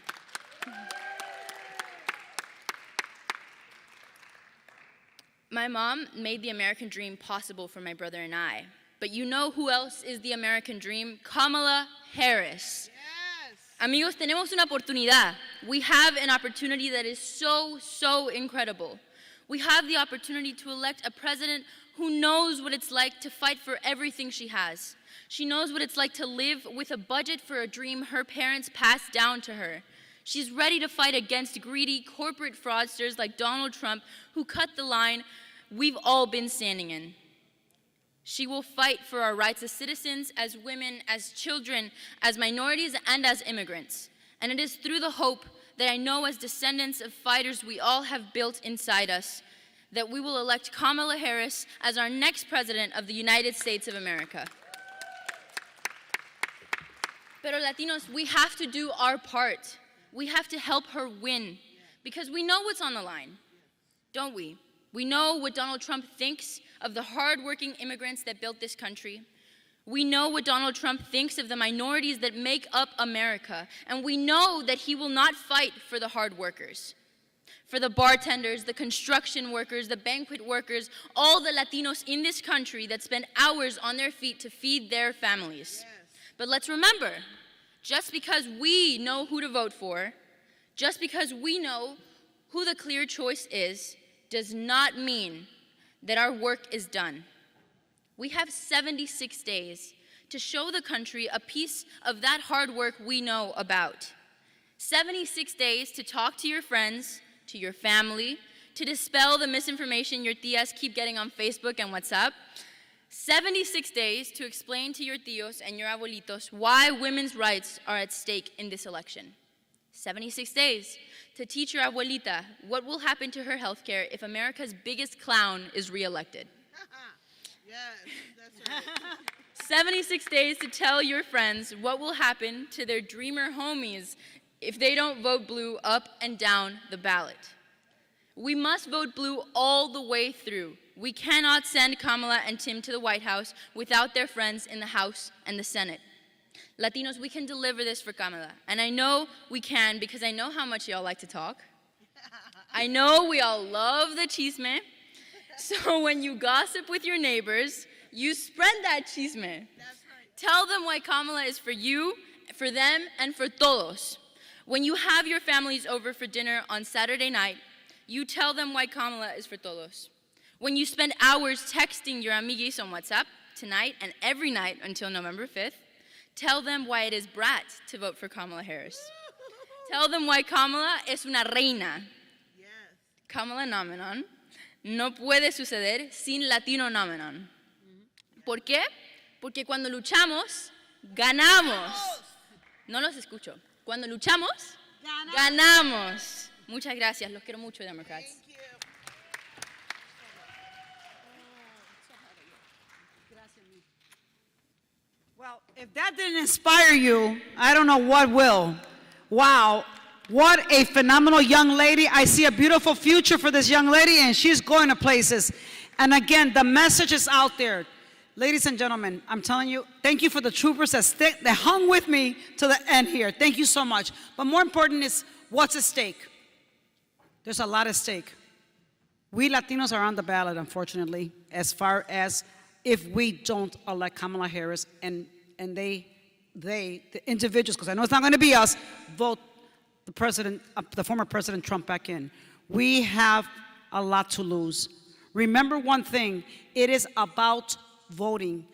My mom made the American dream possible for my brother and I. But you know who else is the American dream? Kamala Harris. Yes. Amigos, tenemos una oportunidad. We have an opportunity that is so incredible. We have the opportunity to elect a president who knows what it's like to fight for everything she has. She knows what it's like to live with a budget for a dream her parents passed down to her. She's ready to fight against greedy corporate fraudsters like Donald Trump, who cut the line we've all been standing in. She will fight for our rights as citizens, as women, as children, as minorities, and as immigrants. And it is through the hope that I know as descendants of fighters we all have built inside us that we will elect Kamala Harris as our next president of the United States of America. Pero Latinos, we have to do our part. We have to help her win because we know what's on the line, don't we? We know what Donald Trump thinks of the hardworking immigrants that built this country. We know what Donald Trump thinks of the minorities that make up America. And we know that he will not fight for the hard workers, for the bartenders, the construction workers, the banquet workers, all the Latinos in this country that spend hours on their feet to feed their families. Yes. But let's remember, just because we know who to vote for, just because we know who the clear choice is, does not mean that our work is done. We have 76 days to show the country a piece of that hard work we know about. 76 days to talk to your friends, to your family, to dispel the misinformation your tías keep getting on Facebook and WhatsApp. 76 days to explain to your tíos and your abuelitos why women's rights are at stake in this election. 76 days to teach your abuelita what will happen to her health care if America's biggest clown is reelected. Yes, that's right. 76 days to tell your friends what will happen to their dreamer homies if they don't vote blue up and down the ballot. We must vote blue all the way through. We cannot send Kamala and Tim to the White House without their friends in the House and the Senate. Latinos, we can deliver this for Kamala. And I know we can because I know how much y'all like to talk. I know we all love the chisme. So when you gossip with your neighbors, you spread that chisme. That's right. Tell them why Kamala is for you, for them, and for todos. When you have your families over for dinner on Saturday night, you tell them why Kamala is for todos. When you spend hours texting your amiguis on WhatsApp tonight and every night until November 5th, tell them why it is brat to vote for Kamala Harris. Tell them why Kamala es una reina. Yes. Kamala nomenon no puede suceder sin Latino nomenon. ¿Por qué? Porque cuando luchamos, ganamos. No los escucho. Cuando luchamos, ganamos. Muchas gracias. Los quiero mucho, Democrats. Thank you. Well, if that didn't inspire you, I don't know what will. Wow, what a phenomenal young lady. I see a beautiful future for this young lady, and she's going to places. And again, the message is out there. Ladies and gentlemen, I'm telling you, thank you for the troopers that hung with me to the end here. Thank you so much. But more important is what's at stake. There's a lot at stake. We Latinos are on the ballot, unfortunately, as far as if we don't elect Kamala Harris and they, the individuals, because I know it's not going to be us, vote the president, the former President Trump back in. We have a lot to lose. Remember one thing, it is about voting.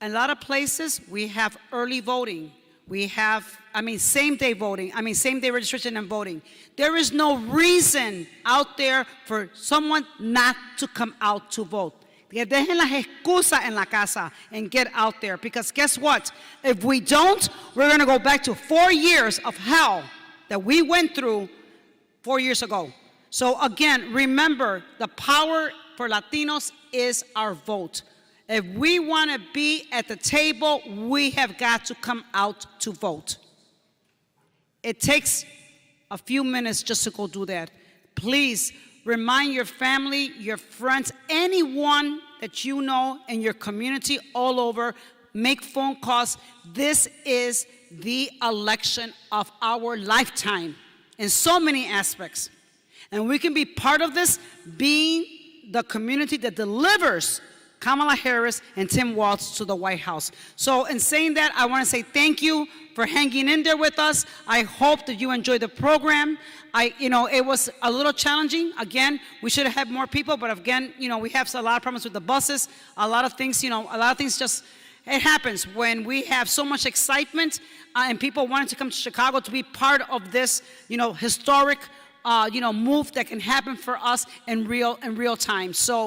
A lot of places, we have early voting. We have, same-day voting. Same-day registration and voting. There is no reason out there for someone not to come out to vote. Que dejen las excusas en la casa and get out there. Because guess what? If we don't, we're going to go back to 4 years of hell that we went through 4 years ago. So again, remember, the power for Latinos is our vote. If we want to be at the table, we have got to come out to vote. It takes a few minutes just to go do that. Please remind your family, your friends, anyone that you know in your community all over, make phone calls. This is the election of our lifetime in so many aspects. And we can be part of this, being the community that delivers Kamala Harris and Tim Walz to the White House. So in saying that, I want to say thank you for hanging in there with us. I hope that you enjoyed the program. It was a little challenging. Again, we should have had more people, but again, we have a lot of problems with the buses. A lot of things just, it happens when we have so much excitement and people wanting to come to Chicago to be part of this, historic, move that can happen for us in real time. So